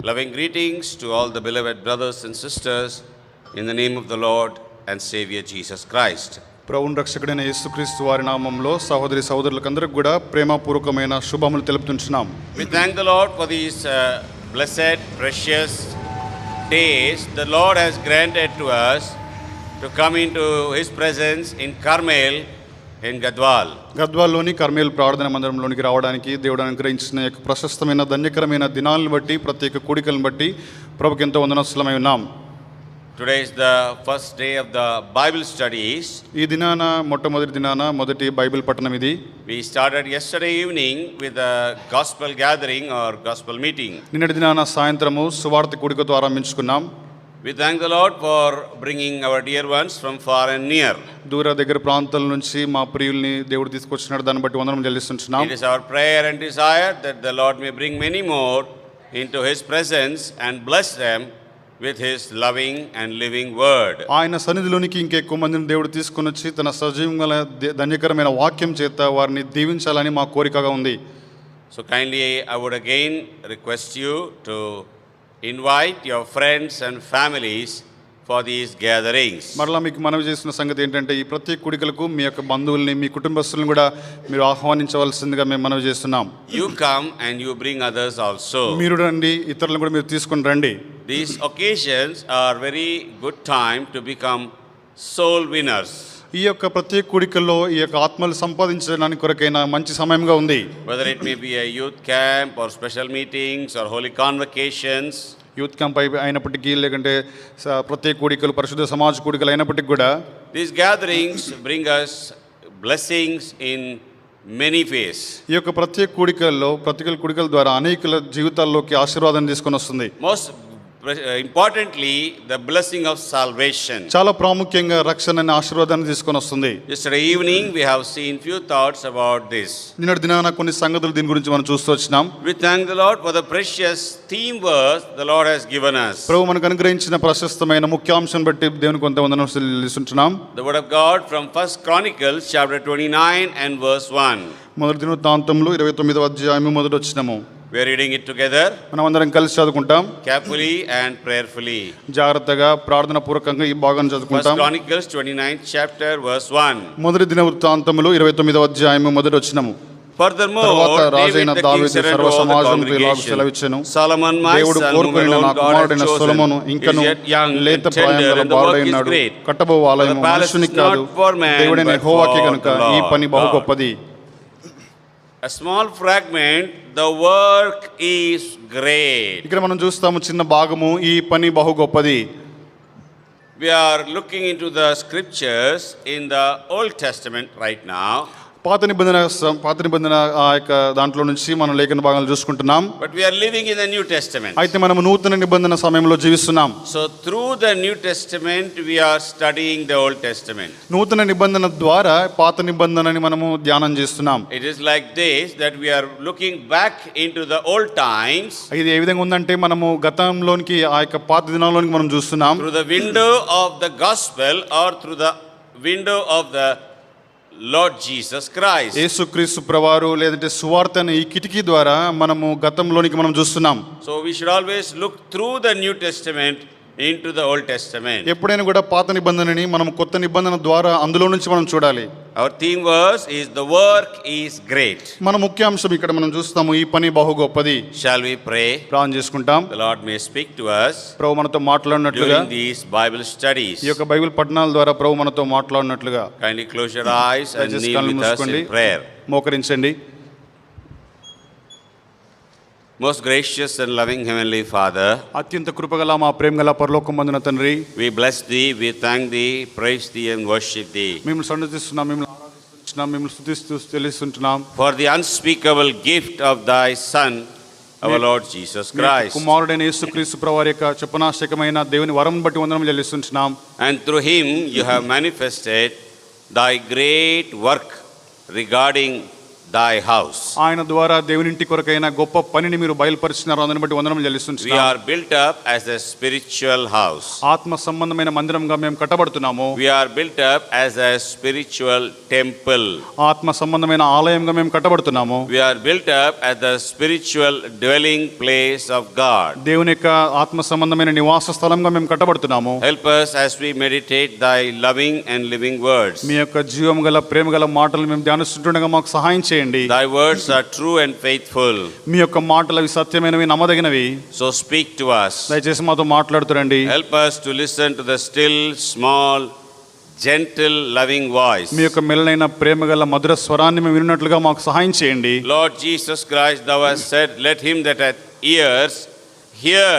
Loving greetings to all the beloved brothers and sisters in the name of the Lord and Savior Jesus Christ. ప్రభువును రక్షకుడైన యేసుక్రీస్తు వారి నామములో సహోదరి సహోదరులకందరికీ కూడా ప్రేమపూర్వకమైన శుభములు తెలుపుతుంటున్నాం. We thank the Lord for these blessed, precious days the Lord has granted to us to come into His presence in Carmel in Gadwal. గద్వాల్లోని Carmel ప్రార్థన మందిరంలోనికి రావడానికి దేవుడు అనుగ్రహించిన యొక్క ప్రశస్తమైన ధన్యకరమైన దినాలను బట్టి ప్రత్యేక కూడికలను బట్టి ప్రభుకి ఎంతో వందనస్తులమై ఉన్నాం. Today is the first day of the Bible studies. ఈ దినాన మొట్టమొదటి దినాన మొదటి బైబిల్ పఠనం ఇది. We started yesterday evening with a gospel gathering or gospel meeting. నిన్నటి దినాన సాయంత్రము సువార్త కూడికతో ఆరంభించుకున్నాం. We thank the Lord for bringing our dear ones from far and near. దూర దగ్గర ప్రాంతాల నుంచి మా ప్రియుల్ని దేవుడు తీసుకొచ్చినాడు, దాన్ని బట్టి వందనం చెల్లిస్తున్నాం. It is our prayer and desire that the Lord may bring many more into His presence and bless them with His loving and living word. ఆయన సన్నిధిలోనికి ఇంకెక్కువ మందిని దేవుడు తీసుకొని వచ్చి తన సజీవంగా ధన్యకరమైన వాక్యం చేత వారిని దీవించాలని మా కోరికగా ఉంది. So kindly I would again request you to invite your friends and families for these gatherings. మరలా మీకు మనవి చేసిన సంగతి ఏంటంటే ఈ ప్రత్యేక కూడికలకు మీ యొక్క బంధువుల్ని మీ కుటుంబస్తులను కూడా మీరు ఆహ్వానించవలసిందిగా మేము మనవి చేస్తున్నాం. You come and you bring others also. మీరు రండి, ఇతరులను కూడా మీరు తీసుకొని రండి. These occasions are very good time to become soul winners. ఈ యొక్క ప్రత్యేక కూడికల్లో ఈ యొక్క ఆత్మలు సంపాదించడానికి కొరకైన మంచి సమయంగా ఉంది. Whether it may be a youth camp or special meetings or holy convocations. Youth camp అయినప్పటికీ లేకంటే ప్రత్యేక కూడికలు పరిశుద్ధ సమాజ కూడికలు అయినప్పటికీ కూడా These gatherings bring us blessings in many ways. ఈ యొక్క ప్రత్యేక కూడికల ద్వారా అనేకుల జీవితాల్లోకి ఆశీర్వాదం తీసుకొని వస్తుంది. Most importantly, the blessing of salvation. చాలా ప్రాముఖ్యంగా రక్షణ అనే ఆశీర్వాదాన్ని తీసుకొని వస్తుంది. Yesterday evening we have seen few thoughts about this. నిన్నటి దినాన కొన్ని సంగతులు దీని గురించి మనం చూస్తూ వచ్చినాం. We thank the Lord for the precious theme verse the Lord has given us. ప్రభు మనకు అనుగ్రహించిన ప్రశస్తమైన ముఖ్యాంశం బట్టి దేవునికి కొంత వందనాలు చెల్లిస్తున్నాం. The word of God from 1 Chronicles chapter 29 and verse 1. మొదటి దినవృత్తాంతములు 29వ అధ్యాయము మొదటి వచనము. We are reading it together. మనం అందరం కలిసి చదువుకుంటాం. Carefully and prayerfully. జాగ్రత్తగా ప్రార్థన పూర్వకంగా ఈ భాగాన్ని చదువుకుంటాం. 1 Chronicles 29th chapter verse 1. మొదటి దినవృత్తాంతములు 29వ అధ్యాయము మొదటి వచనము. Furthermore, రాజైన దావీదు సర్వ సమాజముకు ఇలాగు సెలవిచ్చెను, దేవుడు కోరుకొనిన నా కుమారుడైన సొలొమోను ఇంకను లేత ప్రాయముగల బాలుడైనాడు. కట్టబో ఆలయము మనుషునికి కాదు, దేవుడైన యెహోవాకే గనుక ఈ పని బహు గొప్పది. A small fragment, the work is great. ఇక్కడ మనం చూస్తాము చిన్న భాగము, ఈ పని బహు గొప్పది. We are looking into the scriptures in the Old Testament right now. పాత నిబంధన ఆ యొక్క దాంట్లో నుంచి మనం లేఖన భాగాలు చూసుకుంటున్నాం. But we are living in the New Testament. అయితే మనము నూతన నిబంధన సమయంలో జీవిస్తున్నాం. So through the New Testament we are studying the Old Testament. నూతన నిబంధన ద్వారా పాత నిబంధనని మనము ధ్యానం చేస్తున్నాం. It is like this, that we are looking back into the old times. ఇది ఏ విధంగా ఉందంటే మనము గతంలోనికి ఆ యొక్క పాత దినాల్లోనికి మనం చూస్తున్నాం. Through the window of the gospel or through the window of the Lord Jesus Christ. యేసుక్రీస్తు ప్రభువారు లేదంటే సువార్త అనే ఈ కిటికీ ద్వారా మనము గతంలోనికి మనం చూస్తున్నాం. So we should always look through the New Testament into the Old Testament. ఎప్పుడైనా కూడా పాత నిబంధనని మనం కొత్త నిబంధన ద్వారా అందులో నుంచి మనం చూడాలి. Our theme verse is the work is great. మన ముఖ్యాంశం ఇక్కడ మనం చూస్తాము, ఈ పని బహు గొప్పది. Shall we pray? ప్రార్థన చేసుకుంటాం. The Lord may speak to us ప్రభు మనతో మాట్లాడినట్లుగా during these Bible studies. ఈ యొక్క బైబిల్ పఠనాల ద్వారా ప్రభు మనతో మాట్లాడినట్లుగా. Kindly close your eyes and kneel with us in prayer. మోకరించండి. Most gracious and loving Heavenly Father, అత్యంత కృపగల మా ప్రేమగల పరలోకమందున తండ్రి, we bless Thee, we thank Thee, praise Thee and worship Thee. మిమ్మల్ని సన్నిధిస్తున్నాం, మిమ్మల్ని ఆరాధిస్తున్నాం, మిమ్మల్ని స్తుతిస్తూ చెల్లిస్తుంటున్నాం. For the unspeakable gift of Thy Son, our Lord Jesus Christ. కుమారుడైన యేసుక్రీస్తు ప్రభువారి యొక్క చెప్పనాశకమైన దేవుని వరం బట్టి వందనం చెల్లిస్తుంటున్నాం. And through Him you have manifested Thy great work regarding thy house. ఆయన ద్వారా దేవుని ఇంటి కొరకైన గొప్ప పనిని మీరు బయలుపరిచినారు, అందుని బట్టి వందనములు We చెల్లిస్తున్నాము. are built up as a spiritual house. ఆత్మ సంబంధమైన మందిరంగా మేము కట్టబడుతున్నాము. We are built up as a spiritual temple. ఆత్మ సంబంధమైన ఆలయంగా మేము కట్టబడుతున్నాము. We are built up as the spiritual dwelling place of God. దేవుని యొక్క ఆత్మ సంబంధమైన నివాస స్థలంగా మేము కట్టబడుతున్నాము. Help us as we meditate thy loving and living words. మీ యొక్క జీవం గల ప్రేమ గల మాటలు మేము ధ్యానిస్తుండగా మాకు సహాయం చేయండి. Thy words are true and faithful. మీ యొక్క మాటలు అవి సత్యమైనవి, నమ్మదగినవి. So speak to us. దయచేసి మాతో మాట్లాడుతురండి. Help us to listen to the still, small, gentle, loving voice. మీ యొక్క మెల్లైన ప్రేమ గల మధుర స్వరాన్ని మేము విన్నట్లుగా మాకు సహాయం చేయండి. Lord Jesus Christ, thou hast said, let him that hath ears hear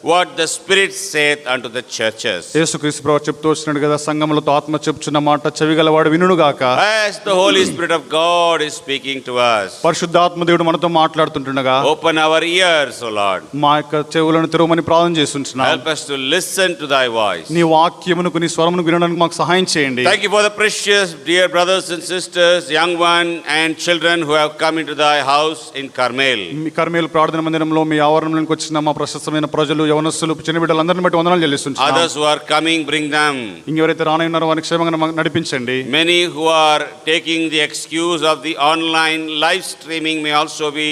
what the Spirit saith unto the churches. యేసుక్రీస్తు ప్రభువు చెప్తూ వచ్చినాడు కదా, సంఘములతో ఆత్మ చెప్పుచున్న మాట చెవిగలవాడు వినుగాక. As the Holy Spirit of God is speaking to us, పరిశుద్ధాత్మ దేవుడు మనతో మాట్లాడుతుండగా open our ears, O Lord. మా యొక్క చెవులను తెరవమని ప్రార్థన చేస్తున్నాం. Help us to listen to thy voice. నీ వాక్యమునకు నీ స్వరమును వినడానికి మాకు సహాయం చేయండి. Thank you for the precious dear brothers and sisters, young one and children who have come into thy house in Carmel. మీ కర్మేలు ప్రార్థన మందిరంలో మీ ఆవరణలోకి వచ్చిన మా ప్రశస్తమైన ప్రజలు, యవనస్తులు, చిన్న బిడ్డలందరిని బట్టి వందనాలు చెల్లిస్తున్నాం. Others who are coming, bring them. ఇంకెవరైతే రానున్నారో వారిని క్షేమంగా నడిపించండి. Many who are taking the excuse of the online live streaming may also be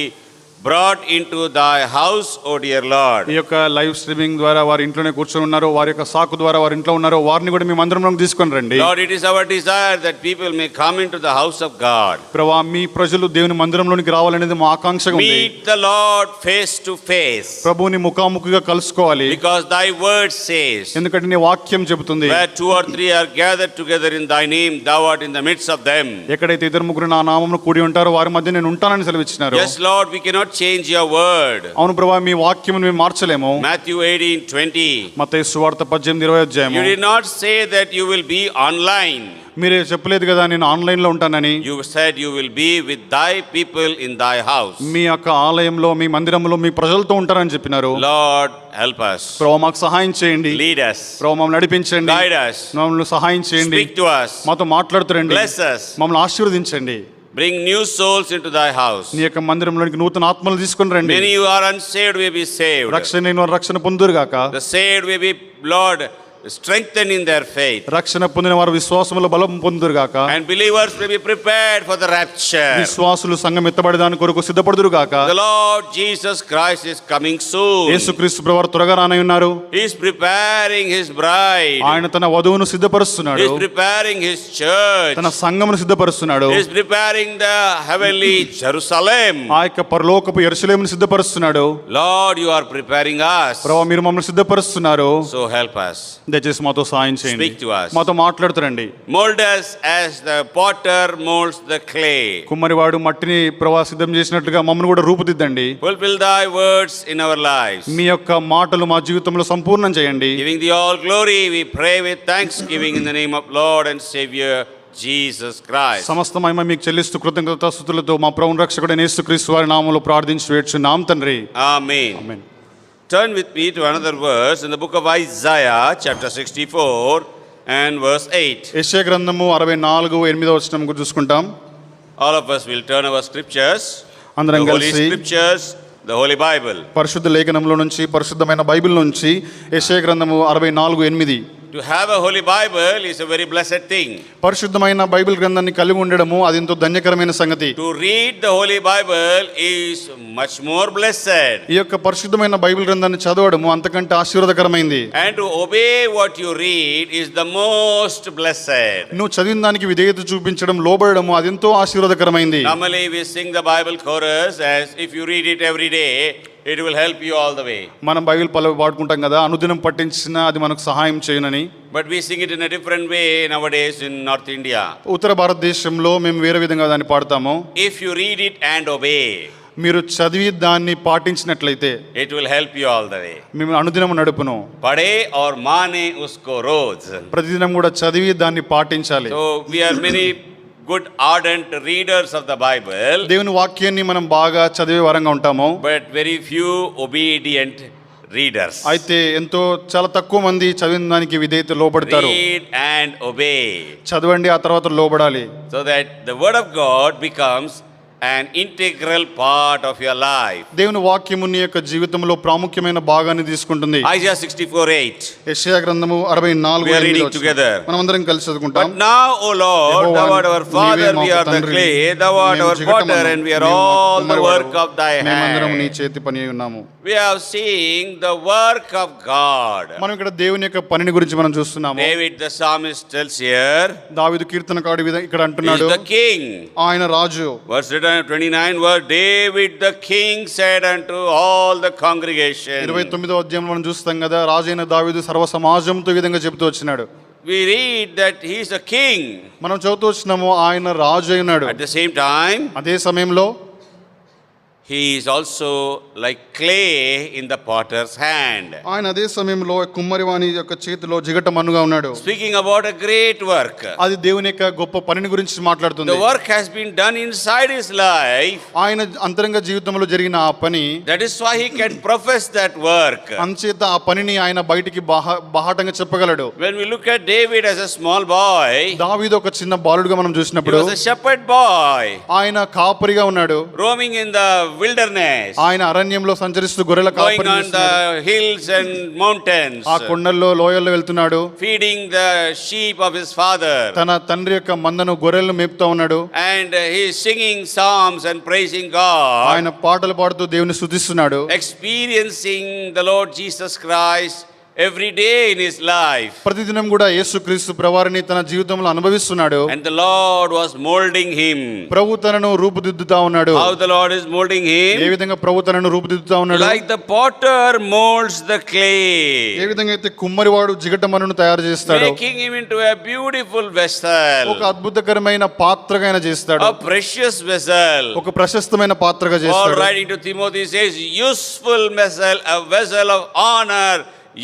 brought into thy house, O dear Lord. ఈ యొక్క లైవ్ స్ట్రీమింగ్ ద్వారా వారి ఇంట్లోనే కూర్చొని ఉన్నారు, వారి యొక్క సాకు ద్వారా వారి ఇంట్లో ఉన్నారు, వారిని కూడా మీ మందిరంలోకి తీసుకొని రండి. Lord, it is our desire that people may come into the house of God. ప్రభువా, మీ ప్రజలు దేవుని మందిరంలోనికి రావాలనేది మా ఆకాంక్షగా ఉంది. Meet the Lord face to face. ప్రభువుని ముఖాముఖిగా కలుసుకోవాలి. Because thy word says, ఎందుకంటే నీ వాక్యం చెబుతుంది, where two or three are gathered together in thy name, thou art in the midst of them. ఎక్కడైతే ఇద్దరు ముగ్గురు నా నామమున కూడి ఉంటారో వారి మధ్య నేను ఉంటానని సెలవిచ్చినారు. Yes, Lord, we cannot change your word. అవును ప్రభువా, మీ వాక్యమును మేము మార్చలేము. Matthew 18:20. మత్తయి సువార్త 18:20 అధ్యాయము. You did not say that you will be online. మీరే చెప్పలేదు కదా నేను ఆన్లైన్ లో ఉంటానని. You said you will be with thy people in thy house. మీ యొక్క ఆలయంలో, మీ మందిరంలో మీ ప్రజలతో ఉంటారని చెప్పినారు. Lord, help us. ప్రభువా, మాకు సహాయం చేయండి. Lead us. ప్రభువా, మమ్మల్ని నడిపించండి. Guide us. మమ్మల్ని సహాయం చేయండి. Speak to us. మాతో మాట్లాడుతురండి. Bless us. మమ్మల్ని ఆశీర్వదించండి. Bring new souls into thy house. నీ యొక్క మందిరంలోనికి నూతన ఆత్మలు తీసుకొని రండి. Many who are unsaved will be saved. రక్షణ లేని వారు రక్షణ పొందురుగాక. The saved will be, Lord, strengthened in their faith. రక్షణ పొందిన వారు విశ్వాసములో బలం పొందురుగాక. And believers will be prepared for the rapture. విశ్వాసులు సంఘం ఎత్తబడేదాని కొరకు సిద్ధపడుదురుగాక. The Lord Jesus Christ is coming soon. యేసుక్రీస్తు ప్రభువు త్వరగా రానై ఉన్నారు. He is preparing his bride. ఆయన తన వధువును సిద్ధపరుస్తున్నాడు. He is preparing his church. తన సంఘమును సిద్ధపరుస్తున్నాడు. He is preparing the heavenly Jerusalem. ఆ యొక్క పరలోకపు యెరూషలేమును సిద్ధపరుస్తున్నాడు. Lord, you are preparing us. ప్రభువా, మీరు మమ్మల్ని సిద్ధపరుస్తున్నారు. So help us. దయచేసి మాతో సహాయం చేయండి. Speak to us. మాతో మాట్లాడుతురండి. Mold us as the potter molds the clay. కుమ్మరివాడు మట్టిని ప్రభువా సిద్ధం చేసినట్లుగా మమ్మల్ని కూడా రూపుదిద్దండి. Fulfill thy words in our lives. మీ యొక్క మాటలు మా జీవితంలో సంపూర్ణం చేయండి. Giving thee all glory, we pray with thanksgiving in the name of Lord and Savior Jesus Christ. సమస్త మహిమ మీకు చెల్లిస్తూ కృతజ్ఞతాస్తుతులతో మా ప్రభువు రక్షకుడైన యేసుక్రీస్తు వారి నామములో ప్రార్థించి వేడుచున్నాం తండ్రి. Amen. Amen. Turn with me to another verse in the book of Isaiah, chapter 64 and verse 8. యెషయా గ్రంథము 64:8 వచనం చూసుకుంటాం. All of us will turn our scriptures, అందరం the Holy కలిసి Scriptures, the Holy Bible. పరిశుద్ధ లేఖనంలో నుంచి, పరిశుద్ధమైన బైబిల్ నుంచి యెషయా గ్రంథము 64:8. To have a Holy Bible is a very blessed thing. పరిశుద్ధమైన బైబిల్ గ్రంథాన్ని కలిగి ఉండడము అది ఎంతో ధన్యకరమైన సంగతి. To read the Holy Bible is much more blessed. ఈ యొక్క పరిశుద్ధమైన బైబిల్ గ్రంథాన్ని చదవడము అంతకంటే ఆశీర్వాదకరమైంది. And to obey what you read is the most blessed. నువ్వు చదివిన దానికి విధేయత చూపించడం, లోబడము అది ఎంతో ఆశీర్వాదకరమైంది. Normally we sing the Bible chorus as if you read it every day, it will help you all the way. మనం బైబిల్ పల్లవి పాడుకుంటాం కదా, అనుదినం పఠించినా అది మనకు సహాయం చేయనని. But we sing it in a different way nowadays in North India. ఉత్తర భారతదేశంలో మేము వేరే విధంగా దాన్ని పాడతాము. If you read it and obey, మీరు చదివి దాన్ని పాటించినట్లయితే it will help you all the way. మేము అనుదినం నడుపును. Pade aur mane usko roz. ప్రతిదినం కూడా చదివి దాన్ని పాటించాలి. So we are many good ardent readers of the Bible, దేవుని వాక్యాన్ని మనం బాగా చదివే వారంగా ఉంటాము. but very few obedient readers. అయితే ఎంతో చాలా తక్కువ మంది చదివిన దానికి విధేయత లోబడతారు. Read and obey, చదవండి, ఆ తర్వాత లోబడాలి. so that the word of God becomes an integral part of your life. దేవుని వాక్యము నీ యొక్క జీవితంలో ప్రాముఖ్యమైన భాగాన్ని తీసుకుంటుంది. Isaiah 64:8. యెషయా గ్రంథము 64:8. We are reading together. మనమందరం కలిసి చదువుకుంటాం. But now, O Lord, thou art our Father, we are the clay, thou art our potter, and we are all the work of thy hand. మేమందరం నీ చేతి పని అయి ఉన్నాము. We are seeing the work of God. మనం ఇక్కడ దేవుని యొక్క పనిని గురించి మనం చూస్తున్నాము. David the psalmist tells here, దావీదు కీర్తనకారుడు ఇక్కడ అంటున్నాడు, he is the king. ఆయన రాజు. Verse 29 verse, David the king said unto all the congregation. 29వ అధ్యాయంలో మనం చూస్తాం కదా, రాజైన దావీదు సర్వ సమాజంతో ఈ విధంగా చెబుతూ వచ్చినాడు. We read that he is a king. మనం చదువుతూ వచ్చినాము ఆయన రాజు అయినాడు. At the same time, అదే సమయంలో he is also like clay in the potter's hand. ఆయన అదే సమయంలో కుమ్మరివాని యొక్క చేతిలో జిగట మన్నుగా ఉన్నాడు. Speaking about a great work. అది దేవుని యొక్క గొప్ప పనిని గురించి మాట్లాడుతుంది. The work has been done inside his life. ఆయన అంతరంగ జీవితంలో జరిగిన ఆ పని, that is why he can profess that work. అంచేత ఆ పనిని ఆయన బయటికి బాహాటంగా చెప్పగలడు. When we look at David as a small boy, దావీదు ఒక చిన్న బాలుడుగా మనం చూసినప్పుడు, he was a shepherd boy. ఆయన కాపరిగా ఉన్నాడు. roaming in the wilderness. ఆయన అరణ్యంలో సంచరిస్తూ గొర్రెల కాపరి going on the hills and mountains. ఆ కొండల్లో లోయల్లో వెళ్తున్నాడు. feeding the sheep of his father. తన తండ్రి యొక్క మందను గొర్రెలను మేపుతా ఉన్నాడు. and he is singing psalms and praising God. ఆయన పాటలు పాడుతూ దేవుని స్తుతిస్తున్నాడు. experiencing the Lord Jesus Christ every day in his life. ప్రతిదినం కూడా యేసుక్రీస్తు ప్రభువారిని తన జీవితంలో అనుభవిస్తున్నాడు. and the Lord was molding him. ప్రభు తనను రూపుదిద్దుతా ఉన్నాడు. how the Lord is molding him? ఏ విధంగా ప్రభు తనను రూపుదిద్దుతా ఉన్నాడు? like the potter molds the clay. ఏ విధంగా అయితే కుమ్మరివాడు జిగటమన్నును తయారు చేస్తాడు, making him into a beautiful vessel. ఒక అద్భుతకరమైన పాత్రగా ఆయన చేస్తాడు. a precious vessel. ఒక ప్రశస్తమైన పాత్రగా Paul చేస్తాడు. writing to Timothy says, useful vessel, a vessel of honor,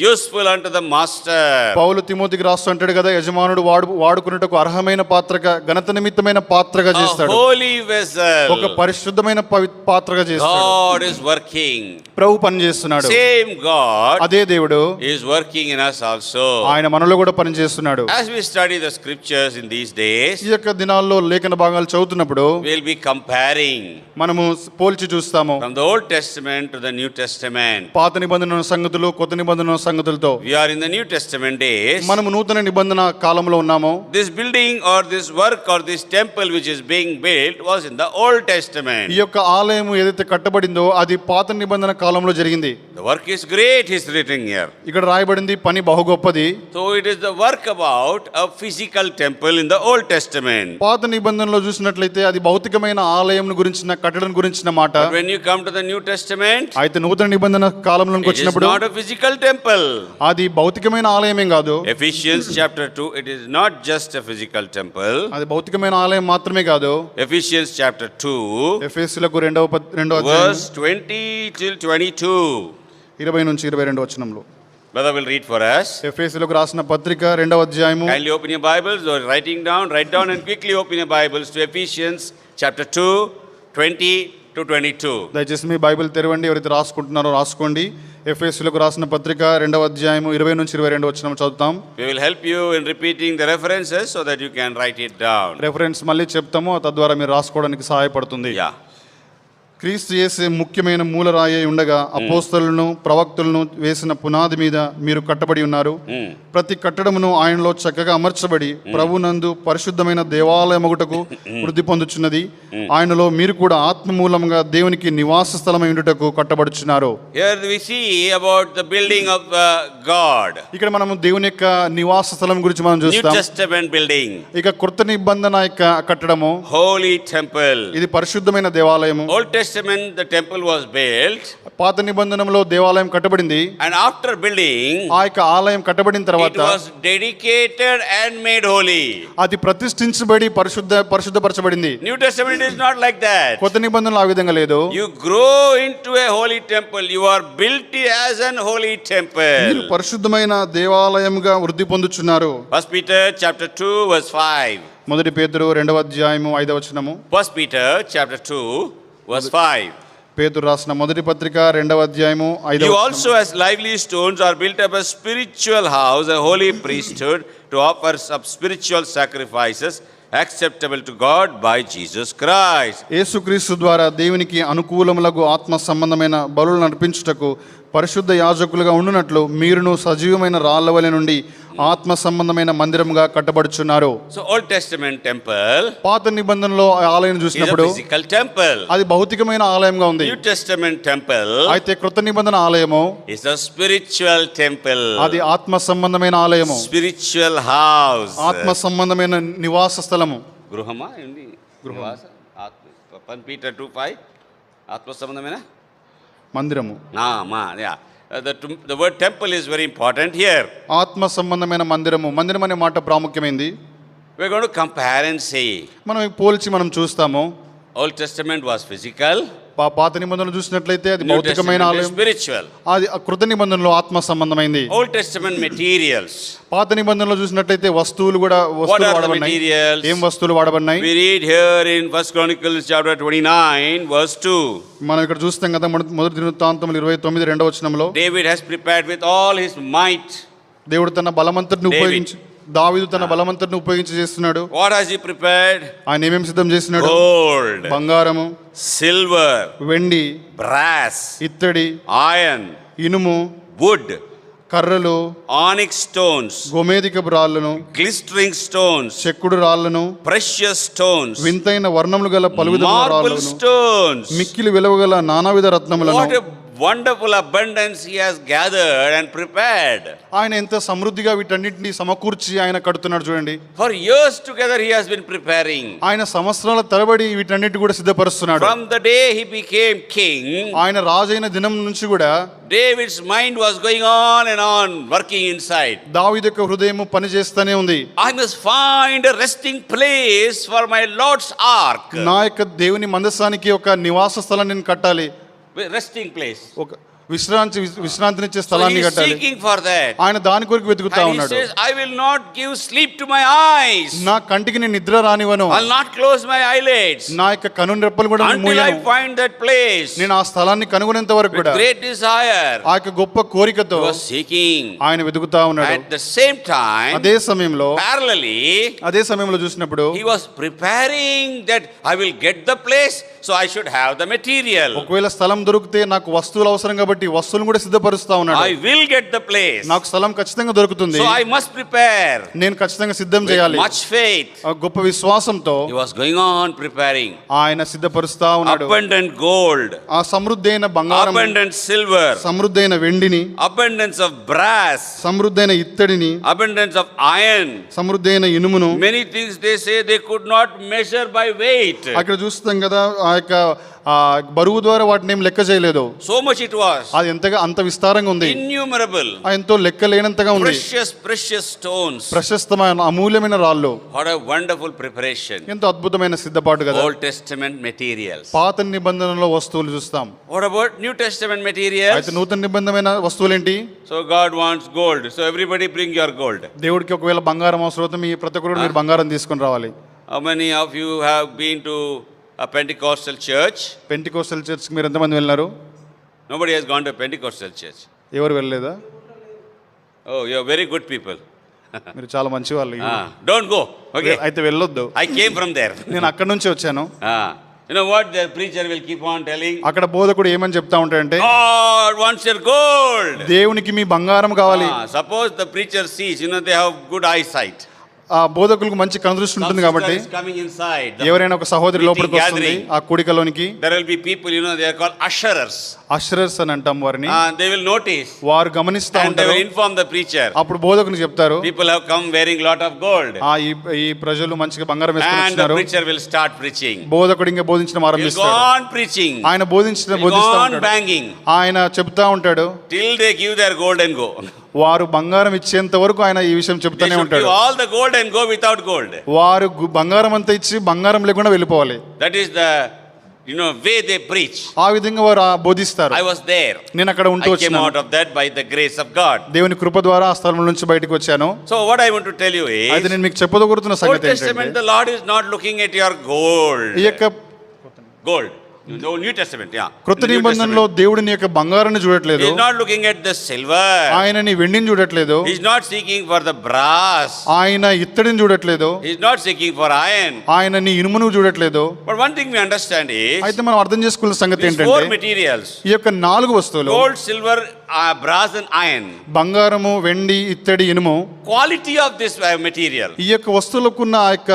useful unto the master. పౌలు తిమోతికి రాస్తూ అంటాడు కదా, యజమానుడు వాడుకున్నటకు అర్హమైన పాత్రగా, ఘనత నిమిత్తమైన పాత్రగా చేస్తాడు. a holy vessel. ఒక పరిశుద్ధమైన పాత్రగా చేస్తాడు. God is working. ప్రభు పని చేస్తున్నాడు. same God అదే దేవుడు is working in us also. ఆయన మనలో కూడా పని చేస్తున్నాడు. as we study the scriptures in these days, ఈ యొక్క దినాల్లో లేఖన భాగాలు చదువుతున్నప్పుడు we'll be comparing మనము పోల్చి చూస్తాము. from the Old Testament to the New Testament. పాత నిబంధన సంగతులు కొత్త నిబంధన సంగతులతో. we are in the New Testament days. మనము నూతన నిబంధన కాలంలో ఉన్నాము. this building or this work or this temple which is being built was in the Old Testament. ఈ యొక్క ఆలయం ఏదైతే కట్టబడిందో అది పాత నిబంధన కాలంలో జరిగింది. the work is great is written here. ఇక్కడ రాయబడింది పని బహు గొప్పది. so it is the work about a physical temple in the Old Testament. పాత నిబంధనలో చూసినట్లయితే అది భౌతికమైన ఆలయం గురించిన కట్టడం గురించిన మాట. but when you come to the New Testament, అయితే నూతన నిబంధన కాలంలోకి వచ్చినప్పుడు it is not a physical temple. అది భౌతికమైన ఆలయమే కాదు. Ephesians chapter 2, it is not just a physical temple. అది భౌతికమైన ఆలయం మాత్రమే కాదు. Ephesians chapter 2, ఎఫెసీయులకు రెండవ అధ్యాయం verse 20 till 22. 20 నుంచి 22 వచనంలో Brother will read for us. ఎఫెసీయులకు రాసిన పత్రిక రెండవ అధ్యాయము. Kindly open your Bibles or write down and quickly open your Bibles to Ephesians chapter 2, 20 to 22. దయచేసి మీ బైబిల్ తెరవండి. ఎవరైతే రాసుకుంటున్నారో రాసుకోండి. ఎఫెసీయులకు రాసిన పత్రిక రెండవ అధ్యాయము 20 నుంచి 22 వచనం చదువుతాం. We will help you in repeating the references so that you can write it down. Reference మళ్ళీ చెప్తాము, తద్వారా మీరు రాసుకోవడానికి సహాయపడుతుంది. Yeah. క్రీస్తు యేసే ముఖ్యమైన మూలరాయి ఉండగా అపోస్తలులను ప్రవక్తలను వేసిన పునాది మీద మీరు కట్టబడి ఉన్నారు. ప్రతి కట్టడమును ఆయనలో చక్కగా అమర్చబడి ప్రభునందు పరిశుద్ధమైన దేవాలయమగుటకు వృద్ధి పొందుచున్నది. ఆయనలో మీరు కూడా ఆత్మ మూలంగా దేవునికి నివాస స్థలమై ఉండుటకు కట్టబడుచున్నారు. Here we see about the building of God. ఇక్కడ మనము దేవుని యొక్క నివాస స్థలం గురించి మనం చూస్తాం. New Testament building. ఇక కృత నిబంధన యొక్క కట్టడము Holy temple. ఇది పరిశుద్ధమైన దేవాలయము. Old Testament the temple was built. పాత నిబంధనలో దేవాలయం కట్టబడింది. and after building, ఆ యొక్క ఆలయం కట్టబడిన తర్వాత it was dedicated and made holy. అది ప్రతిష్ఠించబడి పరిశుద్ధపరచబడింది. New Testament is not like that. కొత్త నిబంధనలో ఆ విధంగా లేదు. You grow into a holy temple. You are built as an holy temple. మీరు పరిశుద్ధమైన దేవాలయముగా వృద్ధి పొందుచున్నారు. 1 Peter chapter 2 verse 5. మొదటి పేతురు రెండవ అధ్యాయము 5వ వచనము. 1 Peter chapter 2 verse 5. పేతురు రాసిన మొదటి పత్రిక రెండవ అధ్యాయము 5వ You వచనం. also as lively stones are built up a spiritual house, a holy priesthood, to offer up spiritual sacrifices acceptable to God by Jesus Christ. యేసుక్రీస్తు ద్వారా దేవునికి అనుకూలములకు ఆత్మ సంబంధమైన బలులను అర్పించుటకు పరిశుద్ధ యాజకులుగా ఉండునట్లు మీరును సజీవమైన రాళ్ల వలె నుండి ఆత్మ సంబంధమైన మందిరముగా కట్టబడుచున్నారు. So Old Testament temple, పాత నిబంధనలో ఆలయం చూసినప్పుడు physical temple. అది భౌతికమైన ఆలయంగా ఉంది. New Testament temple, అయితే కృత నిబంధన ఆలయము is a spiritual temple. అది ఆత్మ సంబంధమైన ఆలయము, spiritual house. ఆత్మ సంబంధమైన నివాస స్థలము. గృహమా ఏంది? నివాస ఆత్మ. 1 Peter 2:5 ఆత్మ సంబంధమైన మందిరము. The word temple is very important here. ఆత్మ సంబంధమైన మందిరము. మందిరం అనే మాట ప్రాముఖ్యమైంది. We are going to compare and say. మనం పోల్చి మనం చూస్తాము. Old Testament was physical. పాత నిబంధనలు చూసినట్లయితే అది భౌతికమైన ఆలయం. Spiritual. అది కృత నిబంధనలో ఆత్మ సంబంధమైంది. Old Testament materials. పాత నిబంధనలో చూసినట్లయితే వస్తువులు కూడా వస్తువులు వాడబడినాయి. ఏం వస్తువులు వాడబడినాయి? We read here in 1 Chronicles chapter 29 verse 2. మనం ఇక్కడ చూస్తాం కదా మొదటి దినవృత్తాంతములు 29 రెండవ వచనంలో David has prepared with all his might. దేవుడు తన బలమంతటిని ఉపయోగించి దావీదు తన బలమంతటిని ఉపయోగించి చేస్తున్నాడు. What has he prepared? ఆయన ఏమేం సిద్ధం చేస్తున్నాడు? Gold, బంగారము, silver, వెండి, brass, ఇత్తడి, iron, ఇనుము, wood, కర్రలు, onyx stones, గోమేధికపు రాళ్ళను, glistering stones, చెక్కుడు రాళ్ళను, precious stones, వింతైన వర్ణములు గల పలువిధమైన marble రాళ్ళను, stones. మిక్కిలి విలువగల నానావిధ రత్నములను. What a wonderful abundance he has gathered and prepared. ఆయన ఎంత సమృద్ధిగా వీటన్నిటిని సమకూర్చి ఆయన కడుతున్నాడు చూడండి. For years together he has been preparing. ఆయన సంవత్సరాల తరబడి వీటన్నిటి కూడా సిద్ధపరుస్తున్నాడు. From the day he became king, ఆయన రాజైన దినం నుంచి కూడా David's mind was going on and on working inside. దావీదు యొక్క హృదయం పని చేస్తూనే ఉంది. I must find a resting place for my Lord's ark. నా యొక్క దేవుని మందసానికి ఒక నివాస స్థలాన్ని నేను కట్టాలి. Resting place. ఒక విశ్రాంతినిచ్చే స్థలాన్ని కట్టాలి. Seeking for that. ఆయన దాని కొరకు వెతుకుతా ఉన్నాడు. He says, I will not give sleep to my eyes. నా కంటికి నేను నిద్ర రానివ్వను. I'll not close my eyelids. నా యొక్క కనురెప్పలు కూడా నేను మూయను. Until I find that place. నేను ఆ స్థలాన్ని కనుగొనేంత వరకు కూడా. Great desire. ఆ యొక్క గొప్ప కోరికతో He was seeking. ఆయన వెతుకుతా ఉన్నాడు. At the same time, అదే సమయంలో parallelly, అదే సమయంలో చూసినప్పుడు he was preparing that I will get the place, so I should have the material. ఒకవేళ స్థలం దొరికితే నాకు వస్తువులు అవసరం కాబట్టి వస్తువులను కూడా సిద్ధపరుస్తా ఉన్నాడు. I will get the place. నాకు స్థలం ఖచ్చితంగా దొరుకుతుంది. So I must prepare. నేను ఖచ్చితంగా సిద్ధం చేయాలి. Much faith. గొప్ప విశ్వాసంతో he was going on preparing. ఆయన సిద్ధపరుస్తా ఉన్నాడు. Abundant gold. ఆ సమృద్ధైన బంగారం, abundant silver, సమృద్ధైన వెండిని, abundance of brass, సమృద్ధైన ఇత్తడిని, abundance of iron, సమృద్ధైన ఇనుమును. Many things they say they could not measure by weight. అక్కడ చూస్తాం కదా ఆ యొక్క బరువు ద్వారా వాటిని ఏం లెక్క చేయలేదు. So much it was. అది ఎంతగా అంత విస్తారంగా ఉంది. Innumerable. ఎంతో లెక్క లేనంతగా ఉంది. Precious stones. ప్రశస్తమైన అమూల్యమైన రాళ్ళు. What a wonderful preparation. ఎంతో అద్భుతమైన సిద్ధపాటు కదా. Old Testament materials. పాత నిబంధనలో వస్తువులు చూస్తాం. What about New Testament materials? అయితే నూతన నిబంధనమైన వస్తువులు ఏంటి? So God wants gold. So everybody bring your gold. దేవుడికి ఒకవేళ బంగారం అవసరం అయితే మీ ప్రతి ఒక్కరు మీరు బంగారం తీసుకొని రావాలి. How many of you have been to a Pentecostal church? Pentecostal church కి మీరు ఎంతమంది వెళ్ళారు? Nobody has gone to a Pentecostal church. ఎవరు వెళ్ళలేదా? Oh, you are very good people. మీరు చాలా మంచి వాళ్ళు. Don't go. Okay. అయితే వెళ్ళొద్దు. I came from there. నేను అక్కడ నుంచి వచ్చాను. You know what the preacher will keep on telling? అక్కడ బోధకుడు ఏమని చెప్తా ఉంటాడంటే God wants your gold. దేవునికి మీ బంగారం కావాలి. Suppose the preacher sees, they have good eyesight. ఆ బోధకులకు మంచి కనుదృష్టి ఉంటుంది కాబట్టి ఎవరైనా ఒక సహోదరి లోపలికి వస్తుంది ఆ కూడికలోనికి. There will be people, they are called usherers. అషరర్స్ అని అంటాం వారిని. They will notice. వారు గమనిస్తా ఉంటారు. And they will inform the preacher. అప్పుడు బోధకునికి చెప్తారు. People have come wearing lot of gold. ఈ ప్రజలు మంచిగా బంగారం వేసుకొని వచ్చారు. And the preacher will start preaching. బోధకుడు ఇంకా బోధించడం ఆరంభిస్తాడు. He will go on preaching. ఆయన బోధిస్తా ఉంటాడు. Banging. ఆయన చెప్తా ఉంటాడు. Till they give their gold and go. వారు బంగారం ఇచ్చేంత వరకు ఆయన ఈ విషయం చెప్తానే ఉంటాడు. All the gold and go without gold. వారు బంగారం అంతా ఇచ్చి బంగారం లేకుండా వెళ్ళిపోవాలి. That is the way they preach. ఆ విధంగా వారు బోధిస్తారు. I was there. నేను అక్కడ ఉంటూ వచ్చాను. I came out of that by the grace of God. దేవుని కృప ద్వారా ఆ స్థలం నుంచి బయటికి వచ్చాను. So what I want to tell you is, అయితే నేను మీకు చెప్పదలుచుకున్న సంగతి ఏంటంటే, Old Testament the Lord is not looking at your gold. ఈ యొక్క gold. The New Testament, yeah. కృత నిబంధనలో దేవుడిని యొక్క బంగారాన్ని చూడట్లేదు. He is not looking at the silver. ఆయనని వెండిని చూడట్లేదు. He is not seeking for the brass. ఆయన ఇత్తడిని చూడట్లేదు. He is not seeking for iron. ఆయనని ఇనుమును చూడట్లేదు. But one thing we understand is, అయితే మనం అర్థం చేసుకున్న సంగతి ఏంటంటే, four materials, ఈ యొక్క 4 వస్తువులు, gold, silver, brass and iron, బంగారము, వెండి, ఇత్తడి, ఇనుము, quality of this material, ఈ యొక్క వస్తువులకున్న ఆ యొక్క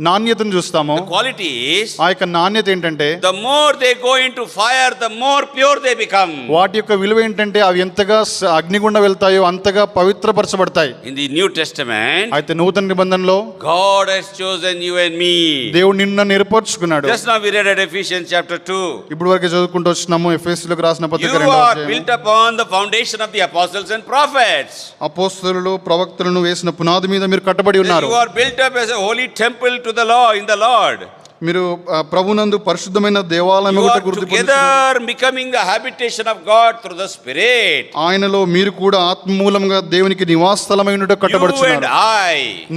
నాణ్యతను చూస్తాము. the quality is, ఆ యొక్క నాణ్యత ఏంటంటే, the more they go into fire, the more pure they become. వాటి యొక్క విలువ ఏంటంటే అవి ఎంతగా అగ్నిగుండా వెళ్తాయో అంతగా పవిత్రపరచబడతాయి. In the New Testament, అయితే నూతన నిబంధనలో God has chosen you and me. దేవుడు నిన్ను ఏర్పరచుకున్నాడు. Just now we read at Ephesians chapter 2. ఇప్పుడు వరకు చదువుకుంటూ వచ్చినాము ఎఫెసీయులకు రాసిన పత్రిక You are built upon the foundation of the apostles and prophets. అపోస్తలులు ప్రవక్తలను వేసిన పునాది మీద మీరు కట్టబడి ఉన్నారు. You are built up as a holy temple to the law in the Lord. మీరు ప్రభునందు పరిశుద్ధమైన దేవాలయముగా together becoming the habitation of God through the Spirit. ఆయనలో మీరు కూడా ఆత్మ మూలంగా దేవునికి నివాస స్థలమైనట్టు కట్టబడుచున్నారు.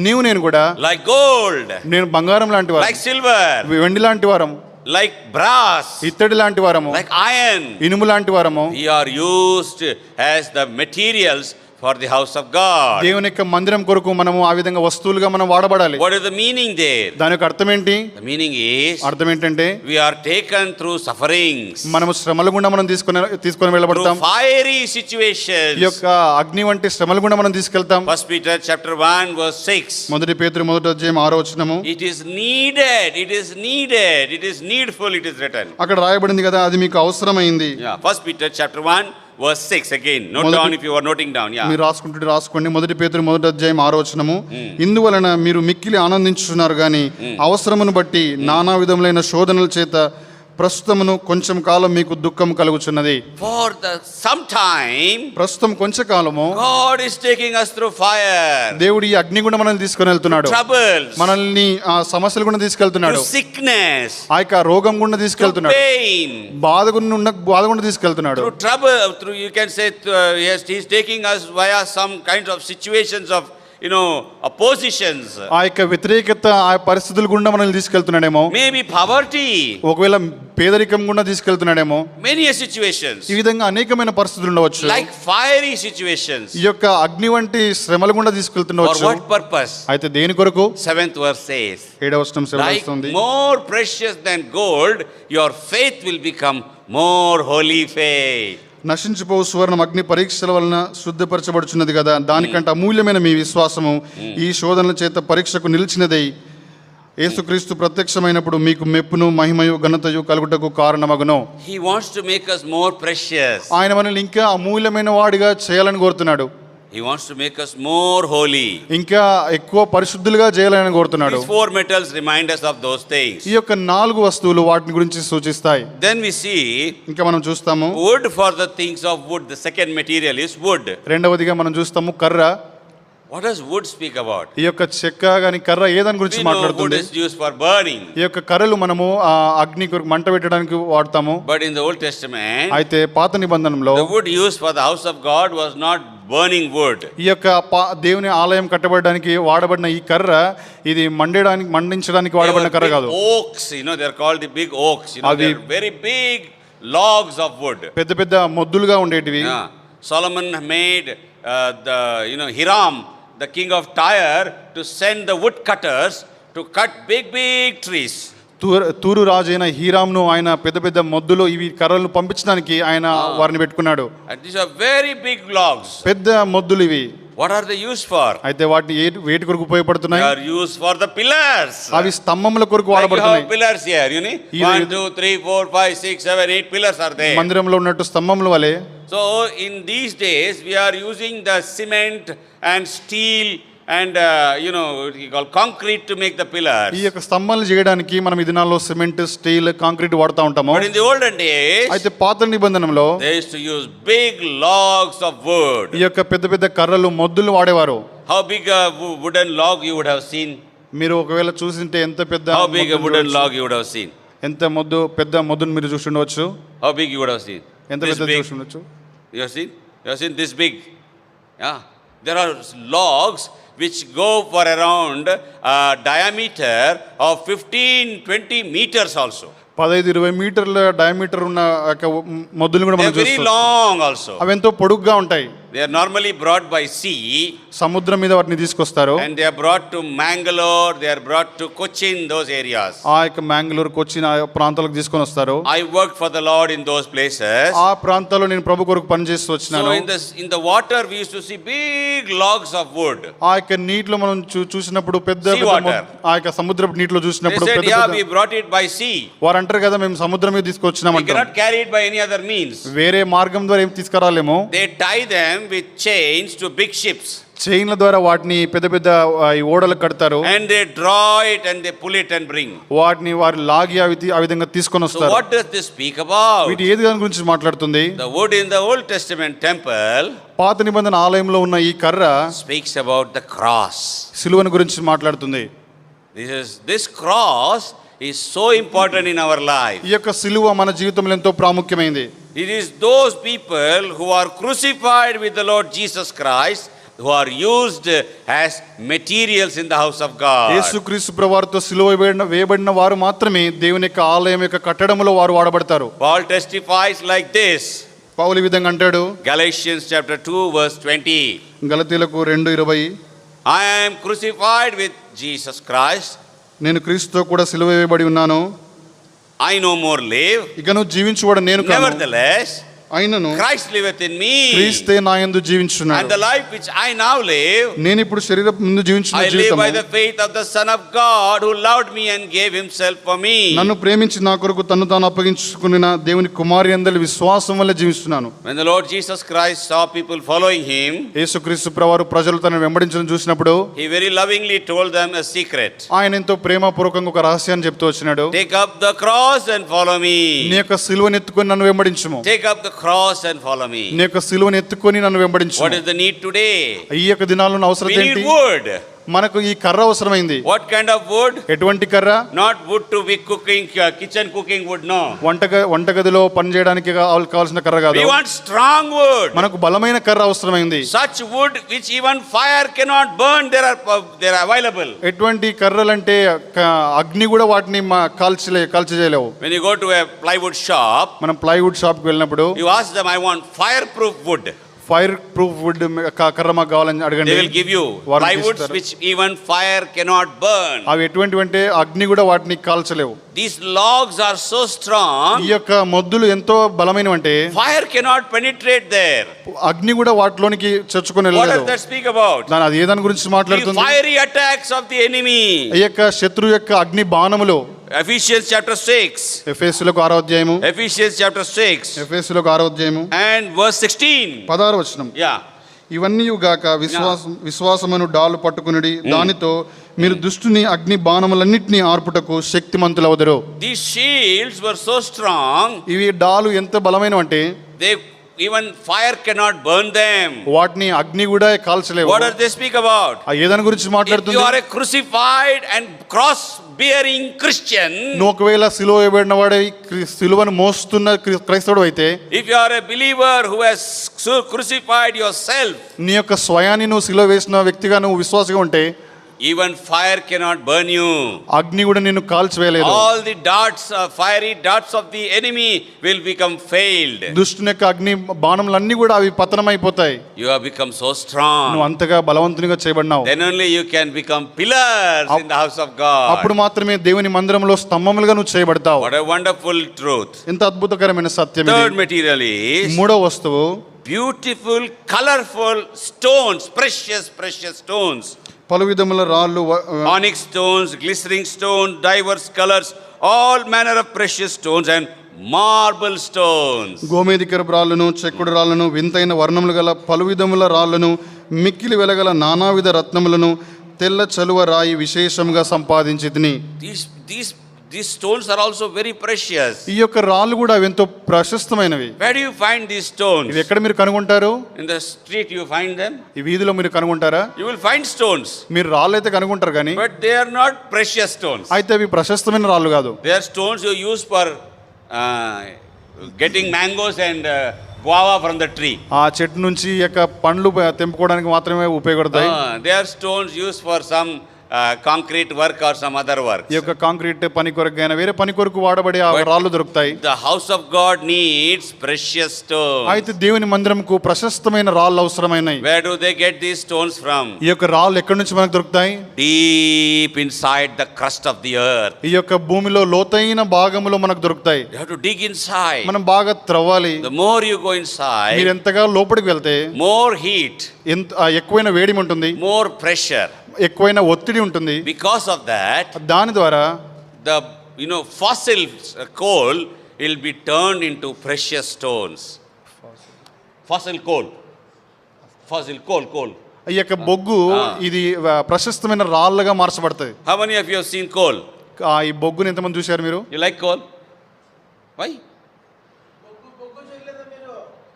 నీవు నేను కూడా like gold, నేను బంగారం లాంటి వారం, like silver, వెండి లాంటి వారం, like brass, ఇత్తడి లాంటి వారము, like iron, ఇనుము లాంటి వారము. we are used as the materials for the house of God. దేవుని యొక్క మందిరం కొరకు మనము ఆ విధంగా వస్తువులుగా మనం వాడబడాలి. What is the meaning there? దాని యొక్క అర్థం ఏంటి? The meaning is, అర్థం ఏంటంటే, we are taken through sufferings, మనము శ్రమల గుండా మనం తీసుకొని వెళ్ళబడతాం. fiery situations, ఈ యొక్క అగ్ని వంటి శ్రమల గుండా మనం తీసుకెళ్తాం. 1 Peter chapter 1 verse 6. మొదటి పేతురు 1:6. It is needed, it is needed, it is needful, it is written. అక్కడ రాయబడింది కదా, అది మీకు అవసరమైంది. Yeah, 1 Peter chapter 1 verse 6 again. Note down if you are noting down. Yeah. మీరు రాసుకోండి. మొదటి పేతురు 1:6. ఇందువలన మీరు మిక్కిలి ఆనందించుచున్నారు గాని అవసరమును బట్టి నానా విధములైన శోధనల చేత ప్రస్తుతమును కొంచెం కాలం మీకు దుఃఖం కలుగుచున్నది. For the some time, ప్రస్తుతం కొంచెం కాలము God is taking us through fire. దేవుడు ఈ అగ్ని గుండా మనల్ని తీసుకొని వెళ్తున్నాడు. Troubles, మనల్ని ఆ సమస్యల గుండా తీసుకెళ్తున్నాడు. sickness, ఆ యొక్క రోగం గుండా తీసుకెళ్తున్నాడు. pain, బాధ గుండా తీసుకెళ్తున్నాడు. through trouble, through you can say yes, he is taking us via some kinds of situations of oppositions. ఆ యొక్క వ్యతిరేకత, ఆ పరిస్థితుల గుండా మనల్ని తీసుకెళ్తున్నాడేమో. maybe poverty, ఒకవేళ పేదరికం గుండా తీసుకెళ్తున్నాడేమో. many situations, ఈ విధంగా అనేకమైన పరిస్థితులు ఉండవచ్చు. like fiery situations. ఈ యొక్క అగ్ని వంటి శ్రమల గుండా తీసుకెళ్తుండవచ్చు. For what purpose? అయితే దేని కొరకు? 7th verse says, 7వ వచనం సెలవిస్తుంది, like more precious than gold, your faith will become more holy faith. నశించిపోవు సువర్ణం అగ్ని పరీక్షల వలన శుద్ధపరచబడుచున్నది కదా, దానికంటే అమూల్యమైన మీ విశ్వాసము ఈ శోధనల చేత పరీక్షకు నిలిచినదై యేసుక్రీస్తు ప్రత్యక్షమైనప్పుడు మీకు మెప్పును మహిమయు ఘనతయు కలుగుటకు కారణమగును. He wants to make us more precious. ఆయన మనల్ని ఇంకా అమూల్యమైన వాడిగా చేయాలని కోరుతున్నాడు. He wants to make us more holy. ఇంకా ఎక్కువ పరిశుద్ధులుగా చేయాలని కోరుతున్నాడు. These four metals remind us of those things. ఈ యొక్క 4 వస్తువులు వాటిని గురించి సూచిస్తాయి. Then we see, ఇంకా మనం చూస్తాము, wood. For the things of wood, the second material is wood. రెండవదిగా మనం చూస్తాము కర్ర. What does wood speak about? ఈ యొక్క చెక్క గాని కర్ర ఏదాని గురించి మాట్లాడుతుంది? Wood is used for burning. ఈ యొక్క కర్రలు మనము అగ్ని కొరకు మంట పెట్టడానికి వాడతాము. But in the Old Testament, అయితే పాత నిబంధనలో the wood used for the house of God was not burning wood. ఈ యొక్క దేవుని ఆలయం కట్టబడడానికి వాడబడిన ఈ కర్ర ఇది మండించడానికి వాడబడిన కర్ర కాదు. Oaks, they are called the big oaks. They are very big logs of wood. పెద్ద మొద్దులుగా ఉండేటివి. Solomon made Hiram, the king of Tyre, to send the wood cutters to cut big trees. తూరు రాజైన హీరాంను ఆయన పెద్ద మొద్దులు ఇవి కర్రలను పంపించడానికి ఆయన వారిని పెట్టుకున్నాడు. And these are very big logs. పెద్ద మొద్దులు ఇవి. What are they used for? అయితే వాటిని వేటి కొరకు ఉపయోగపడుతున్నాయి? They are used for the pillars. అవి స్తంభముల కొరకు వాడబడుతున్నాయి. Like pillars here, 1 2 3 4 5 6 7 8 pillars are there. మందిరంలో ఉన్నట్టు స్తంభముల వలె. So in these days we are using the cement and steel and call concrete to make the pillars. ఈ యొక్క స్తంభాలు చేయడానికి మనం ఈ దినాల్లో సిమెంట్, స్టీల్, కాంక్రీట్ వాడుతా ఉంటాము. But in the olden days, అయితే పాత నిబంధనలో they used to use big logs of wood. ఈ యొక్క పెద్ద కర్రలు, మొద్దులు వాడేవారు. How big a wooden log you would have seen? మీరు ఒకవేళ చూసింటే ఎంత పెద్ద How big a wooden log you would have seen? ఎంత పెద్ద మొద్దును మీరు చూసి ఉండవచ్చు. How big you would have seen? ఎంత పెద్ద చూసి ఉండొచ్చు. You have seen this big. Yeah, there are logs which go for around a diameter of 15-20 meters also. 15-20 మీటర్ల డయామీటర్ ఉన్న యొక్క మొద్దులు కూడా They మనం are very చూస్తాం. long also. అవి ఎంతో పొడుగ్గా ఉంటాయి. They are normally brought by sea. సముద్రం మీద వాటిని తీసుకొస్తారు. And they are brought to Mangalore, they are brought to Cochin, those areas. ఆ యొక్క మ్యాంగ్లూర్ కొచ్చిన్ ఆ ప్రాంతాలకు తీసుకొని వస్తారు. I worked for the Lord in those places. ఆ ప్రాంతాల్లో నేను ప్రభు కొరకు పనిచేస్తూ వచ్చినాను. So in the water we used to see big logs of wood. ఆ యొక్క నీటిలో మనం చూసినప్పుడు పెద్ద ఆ యొక్క సముద్రపు నీటిలో They చూసినప్పుడు said, పెద్ద yeah, పెద్ద we brought it by sea. వారు అంటారు కదా మేము సముద్రం మీద We తీసుకొచ్చినామంటారు. cannot carry it by any other means. వేరే మార్గం ద్వారా ఏం తీసుకురాలేమో. They tie them with chains to big ships. చైన్ల ద్వారా వాటిని పెద్ద పెద్ద ఈ ఓడలకు కడతారు. And they draw it and they pull it and bring. వాటిని వారు లాగి ఆ విధంగా తీసుకొని So వస్తారు. what does this speak about? వీటి ఏది దాని గురించి మాట్లాడుతుంది? The wood in the Old Testament temple పాత నిబంధన ఆలయంలో ఉన్న ఈ కర్ర speaks about the cross. సిలువను గురించి మాట్లాడుతుంది. This cross is so important in our life. ఈ యొక్క సిలువ మన జీవితంలో ఎంతో ప్రాముఖ్యమైనది. It is those people who are crucified with the Lord Jesus Christ who are used as materials in the house of God. యేసుక్రీస్తు ప్రభువారితో సిలువ వేయబడిన వారు మాత్రమే దేవుని యొక్క ఆలయం యొక్క కట్టడంలో వారు వాడబడతారు. Paul testifies like this. పౌలు ఈ విధంగా అంటాడు. Galatians chapter 2 verse 20. గలతీయులకు 2:20 I am crucified with Jesus Christ. నేను క్రీస్తుతో కూడా సిలువ వేయబడి ఉన్నాను. I no more live. ఇక నువ్వు జీవించువాడు నేను కాను. Nevertheless, అయినను Christ liveth in me. క్రీస్తే నా యందు జీవించుచున్నాడు. And the life which I now live, నేను ఇప్పుడు శరీరం ముందు జీవించున్న I live జీవితం by the faith of the Son of God who loved me and gave himself for me. నన్ను ప్రేమించి నా కొరకు తన్ను తాను అప్పగించుకున్న దేవుని కుమారి యందలి విశ్వాసం వల్ల జీవిస్తున్నాను. When the Lord Jesus Christ saw people following him, యేసుక్రీస్తు ప్రభువారు ప్రజలు తనను వెంబడించడం చూసినప్పుడు he very lovingly told them a secret. ఆయన ఎంతో ప్రేమపూర్వకంగా ఒక రహస్యాన్ని చెప్తూ వచ్చినాడు. Take up the cross and follow me. నీ యొక్క సిలువను ఎత్తుకొని నన్ను వెంబడించుము. Take up the cross and follow me. నీ యొక్క సిలువను ఎత్తుకొని నన్ను వెంబడించుము. What is the need today? ఈ యొక్క దినాల్లో అవసరం We ఏంటి? need wood. మనకు ఈ కర్ర అవసరమైంది. What kind of wood? ఎటువంటి కర్ర? Not wood to be cooking, kitchen cooking wood, no. వంటగదిలో పని చేయడానికి కావాల్సిన కర్ర కాదు. We want strong wood. మనకు బలమైన కర్ర అవసరమైంది. Such wood which even fire cannot burn, they are available. ఎటువంటి కర్రలంటే అగ్ని కూడా వాటిని కాల్చజేయలేవు. When you go to a plywood shop, మనం ప్లైవుడ్ షాప్ కి వెళ్ళినప్పుడు you ask them, I want fireproof wood. Fireproof wood కర్ర మాకు కావాలని అడగండి. They will give you plywoods which even fire cannot burn. అవి ఎటువంటి అంటే అగ్ని కూడా వాటిని కాల్చలేవు. These logs are so strong. ఈ యొక్క మొద్దులు ఎంతో బలమైనవంటే Fire cannot penetrate there. అగ్ని కూడా వాటిలోనికి చొచ్చుకొని What వెళ్ళలేదు. does that speak about? దాని అది ఏ దాని గురించి The మాట్లాడుతుంది? fiery attacks of the enemy. ఈ యొక్క శత్రు యొక్క అగ్ని బాణములు. Ephesians chapter 6. ఎఫెసీయులకు 6వ అధ్యాయము. Ephesians chapter 6. ఎఫెసీయులకు 6వ అధ్యాయము And verse 16. 16వ వచనం. Yeah. ఇవన్నీ గాక విశ్వాసమును డాలు పట్టుకునుడి, దానితో మీరు దుష్టుని అగ్ని బాణములన్నిటినీ ఆర్పుటకు శక్తిమంతులవుదురు. These shields were so strong. ఇవి డాలు ఎంత బలమైనవంటే even fire cannot burn them. వాటిని అగ్ని కూడా కాల్చలేవు. What does they speak about? ఏదాని గురించి మాట్లాడుతుంది? If you are a crucified and cross bearing Christian, నువ్వు ఒకవేళ సిలువ వేయబడిన వాడే సిలువను మోస్తున్న క్రైస్తవుడు అయితే, if you are a believer who has crucified yourself, నీ యొక్క స్వయాన్ని నువ్వు సిలువ వేసిన వ్యక్తిగా నువ్వు విశ్వాసంగా ఉంటే, even fire cannot burn you. అగ్ని కూడా నిన్ను కాల్చివేయలేదు. All the darts, fiery darts of the enemy will become failed. దుష్టుని యొక్క అగ్ని బాణములన్నీ కూడా అవి పతనమైపోతాయి. You have become so strong. నువ్వు అంతగా బలవంతునిగా చేయబడినావు. Then only you can become pillars in the house of God. అప్పుడు మాత్రమే దేవుని మందిరంలో స్తంభములుగా నువ్వు చేయబడతావు. What a wonderful truth. ఎంత అద్భుతకరమైన సత్యం ఇది. Third material is మూడో వస్తువు beautiful, colorful stones, precious stones. పలు విధముల రాళ్ళు, onyx stones, glistening stones, diverse colors, all manner of precious stones and marble stones. గోమేధికర రాళ్ళను, చెక్కుడు రాళ్ళను, వింతైన వర్ణములు గల పలు విధముల రాళ్ళను, మిక్కిలి వెలగల నానావిధ రత్నములను, తెల్ల చలువ రాయి విశేషంగా సంపాదించితిని. These stones are also very precious. ఈ యొక్క రాళ్ళు కూడా ఎంతో ప్రశస్తమైనవి. Where do you find these stones? ఇవి ఎక్కడ మీరు కనుగొంటారు? In the street you find them? ఈ వీధిలో మీరు కనుగొంటారా? You will find stones. మీరు రాళ్ళు అయితే కనుగొంటారు కానీ, but they are not precious stones. అయితే అవి ప్రశస్తమైన రాళ్ళు కాదు. They are stones you use for getting mangoes and guava from the tree. ఆ చెట్టు నుంచి యొక్క పండ్లు తెంపుకోవడానికి మాత్రమే ఉపయోగపడతాయి. They are stones used for some concrete work or some other work. ఈ యొక్క కాంక్రీట్ పని కొరకు అయినా వేరే పని కొరకు వాడబడే ఆ రాళ్ళు దొరుకుతాయి. The house of God needs precious stones. అయితే దేవుని మందిరంకు ప్రశస్తమైన రాళ్ళు అవసరమైనవి. Where do they get these stones from? ఈ యొక్క రాళ్ళు ఎక్కడి నుంచి మనకు దొరుకుతాయి? Deep inside the crust of the earth. ఈ యొక్క భూమిలో లోతైన భాగములో మనకు దొరుకుతాయి. You have to dig inside. మనం బాగా త్రవ్వాలి. The more you go inside, మీరు ఎంతగా లోపలికి వెళ్తే more heat, ఎంత ఎక్కువైన వేడి ఉంటుంది, more pressure. ఎక్కువైన ఒత్తిడి ఉంటుంది. Because of that, దాని ద్వారా the fossil coal will be turned into precious stones. Fossil coal. ఈ యొక్క బొగ్గు ఇది ప్రశస్తమైన రాళ్ళగా మార్చబడుతుంది. How many of you have seen coal? ఈ బొగ్గుని ఎంతమంది చూశారు మీరు? You like coal? Why?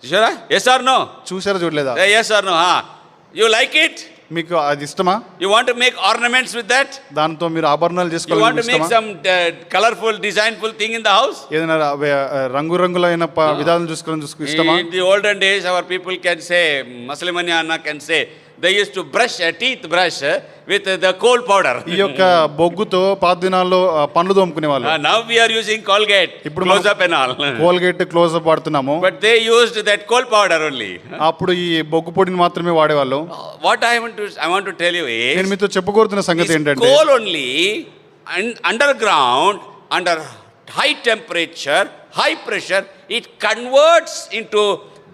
చూసారా? Yes or no? చూసారా చూడలేదా? Yes or no? You like it? మీకు అది ఇష్టమా? You want to make ornaments with that? దాంతో మీరు ఆభరణాలు You చేసుకోవాలి. want to make some colorful, designful thing in the house? ఏదైనా రంగురంగులైన విధానం చూసుకోవడం ఇష్టమా? In the olden days, our people can say, Muslimani Anna can say, they used to brush a teeth brush with the coal powder. ఈ యొక్క బొగ్గుతో పాత దినాల్లో పండ్లు తోముకునే వాళ్ళు. Now we are using Colgate, close up and all. Colgate close up వాడుతున్నాము. But they used that coal powder only. అప్పుడు ఈ బొగ్గు పొడిని మాత్రమే వాడేవాళ్ళు. What I want to tell you is, నేను మీతో చెప్పకూరుతున్న సంగతి ఏంటంటే, coal only underground, under high temperature, high pressure, it converts into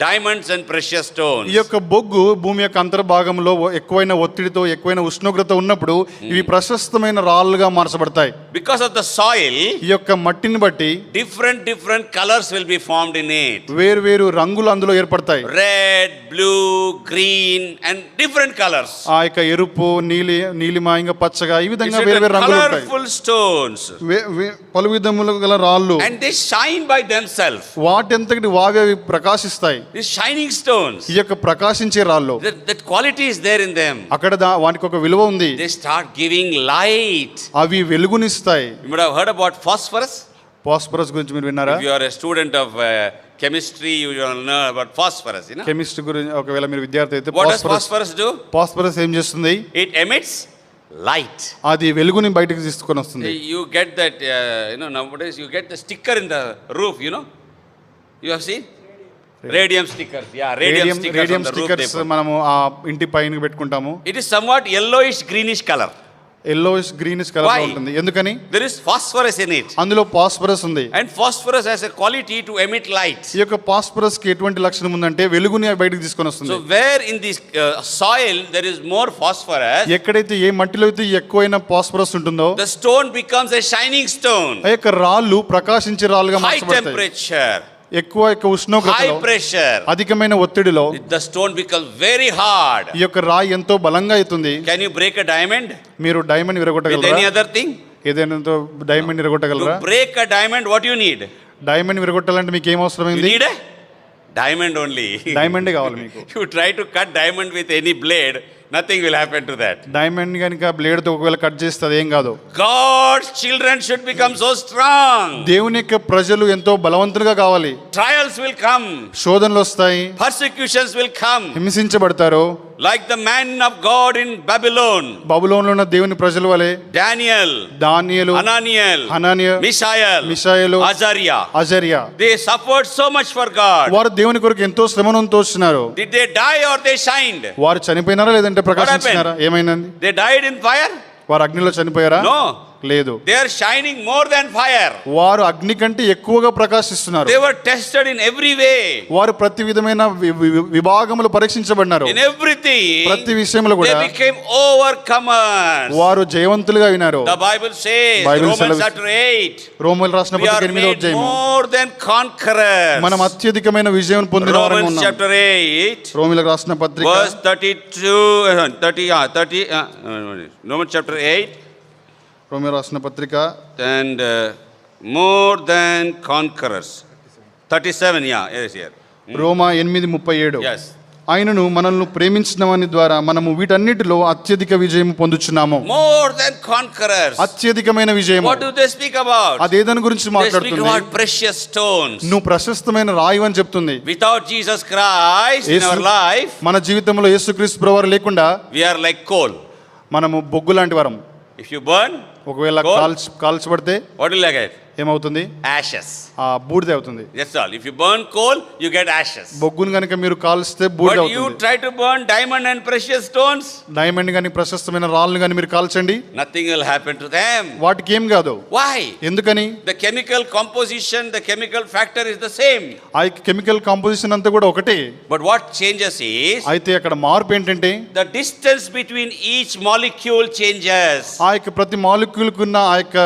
diamonds and precious stones. ఈ యొక్క బొగ్గు భూమి యొక్క అంతర్భాగంలో ఎక్కువైన ఒత్తిడితో ఎక్కువైన ఉష్ణోగ్రత ఉన్నప్పుడు ఇవి ప్రశస్తమైన రాళ్ళుగా మార్చబడతాయి. Because of the soil, ఈ యొక్క మట్టిని బట్టి different colors will be formed in it. వేరు రంగులు అందులో ఏర్పడతాయి. Red, blue, green and different colors. ఆ యొక్క ఎరుపు, నీలిమ, ఇంకా పచ్చగా ఈ విధంగా వేరు రంగులు ఉంటాయి. Colorful stones. పలు విధములు గల రాళ్ళు. And they shine by themselves. వాటంతటి వావి అవి ప్రకాశిస్తాయి. These shining stones, ఈ యొక్క ప్రకాశించే రాళ్ళు, that quality is there in them. అక్కడ వానికి ఒక విలువ ఉంది. They start giving light. అవి వెలుగునిస్తాయి. You might have heard about phosphorus. Phosphorus గురించి మీరు విన్నారా? If you are a student of chemistry, you will know about phosphorus, you know. Chemistry గురించి ఒకవేళ మీరు విద్యార్థి అయితే What does phosphorus do? Phosphorus ఏం చేస్తుంది? It emits light. అది వెలుగుని బయటకు తీసుకొని వస్తుంది. You get that, nowadays you get the sticker in the roof, you know. You have seen? Radium stickers. Yeah, radium stickers on the roof. మనము ఆ ఇంటి పైన పెట్టుకుంటాము. It is somewhat yellowish greenish color. yellowish greenish colour లో ఉంటుంది. ఎందుకని? There is phosphorus in it. అందులో phosphorus ఉంది. And phosphorus has a quality to emit light. ఈ యొక్క ఫాస్ఫరస్ కి ఎటువంటి లక్షణం ఉందంటే వెలుగుని బయటకు తీసుకొని వస్తుంది. So where in this soil there is more phosphorus, ఎక్కడైతే ఏ మట్టిలో అయితే ఎక్కువైన ఫాస్ఫరస్ ఉంటుందో, the stone becomes a shining stone. ఆ యొక్క రాళ్ళు ప్రకాశించే రాళ్ళుగా మార్చబడతాయి. High temperature, ఎక్కువ ఉష్ణోగ్రతలో, high pressure, అధికమైన ఒత్తిడిలో the stone becomes very hard. ఈ యొక్క రాయి ఎంతో బలంగా అవుతుంది. Can you break a diamond? మీరు డైమండ్ విరగొట్టగలరా? With any other thing? ఏదైనా డైమండ్ విరగొట్టగలరా? To break a diamond, what you need? Diamond విరగొట్టాలంటే మీకు ఏం అవసరమైంది? You need a diamond only. డైమండే కావాలి మీకు. You try to cut diamond with any blade, nothing will happen to that. Diamond గనుక blade తో ఒకవేళ కట్ చేస్తే అది ఏం కాదు. God's children should become so strong. దేవుని యొక్క ప్రజలు ఎంతో బలవంతులుగా కావాలి. Trials will come. శోధనలు వస్తాయి. Persecutions will come. హింసించబడతారు. Like the man of God in Babylon. బబులోనులో ఉన్న దేవుని ప్రజల వలె దానియేలు, హనన్యా, మిషాయేలు, అజర్యా They suffered so much for God. వారు దేవుని కొరకు ఎంతో శ్రమను తోస్తున్నారు. Did they die or they shined? వారు చనిపోయినారా లేదంటే ప్రకాశించారా? ఏమైంది? They died in fire? వారు అగ్నిలో చనిపోయారా? No. లేదు. They are shining more than fire. వారు అగ్ని కంటే ఎక్కువగా ప్రకాశిస్తున్నారు. They were tested in every way. వారు ప్రతి విధమైన విభాగములు పరీక్షించబడినారు. In everything. ప్రతి విషయంలో కూడా they became overcomers. వారు జయవంతులుగా అయినారు. The Bible says, Romans chapter 8. రోమీయుల రాసిన పత్రిక 8వ అధ్యాయం. More than conquerors. మనం అత్యధికమైన విజయం పొందిన వారము ఉన్నాం. Romans chapter 8. రోమీయుల రాసిన పత్రిక verse 30 Romans chapter 8. రోమీయుల రాసిన పత్రిక and more than conquerors. 37, yes here. Roma 8:37. Yes. ఆయనను మనల్ని ప్రేమించిన వాని ద్వారా మనము వీటన్నిటిలో అత్యధిక విజయం పొందుచున్నాము. More than conquerors. అత్యధికమైన విజయం. What do they speak about? అదేదాని గురించి మాట్లాడుతుంది? They speak about precious stones. నువ్వు ప్రశస్తమైన రాయి అని చెప్తుంది. Without Jesus Christ in our life, మన జీవితంలో యేసుక్రీస్తు ప్రభువారు లేకుండా we are like coal. మనము బొగ్గు లాంటి వారం. If you burn, ఒకవేళ కాల్చబడితే what will you get? ఏమవుతుంది? Ashes. బూడిద అవుతుంది. That's all. If you burn coal, you get ashes. బొగ్గును గనుక మీరు కాల్చితే బూడిద అవుతుంది. But you try to burn diamond and precious stones. Diamond గాని ప్రశస్తమైన రాళ్ళను గాని మీరు కాల్చండి. Nothing will happen to them. వాటికి ఏం కాదు. Why? ఎందుకని? The chemical composition, the chemical factor is the same. ఆ కెమికల్ కాంపోజిషన్ అంతా కూడా ఒకటే. But what changes is, అయితే అక్కడ మార్పు ఏంటంటే the distance between each molecule changes. ఆ యొక్క ప్రతి మాలిక్యూల్ కున్న ఆ యొక్క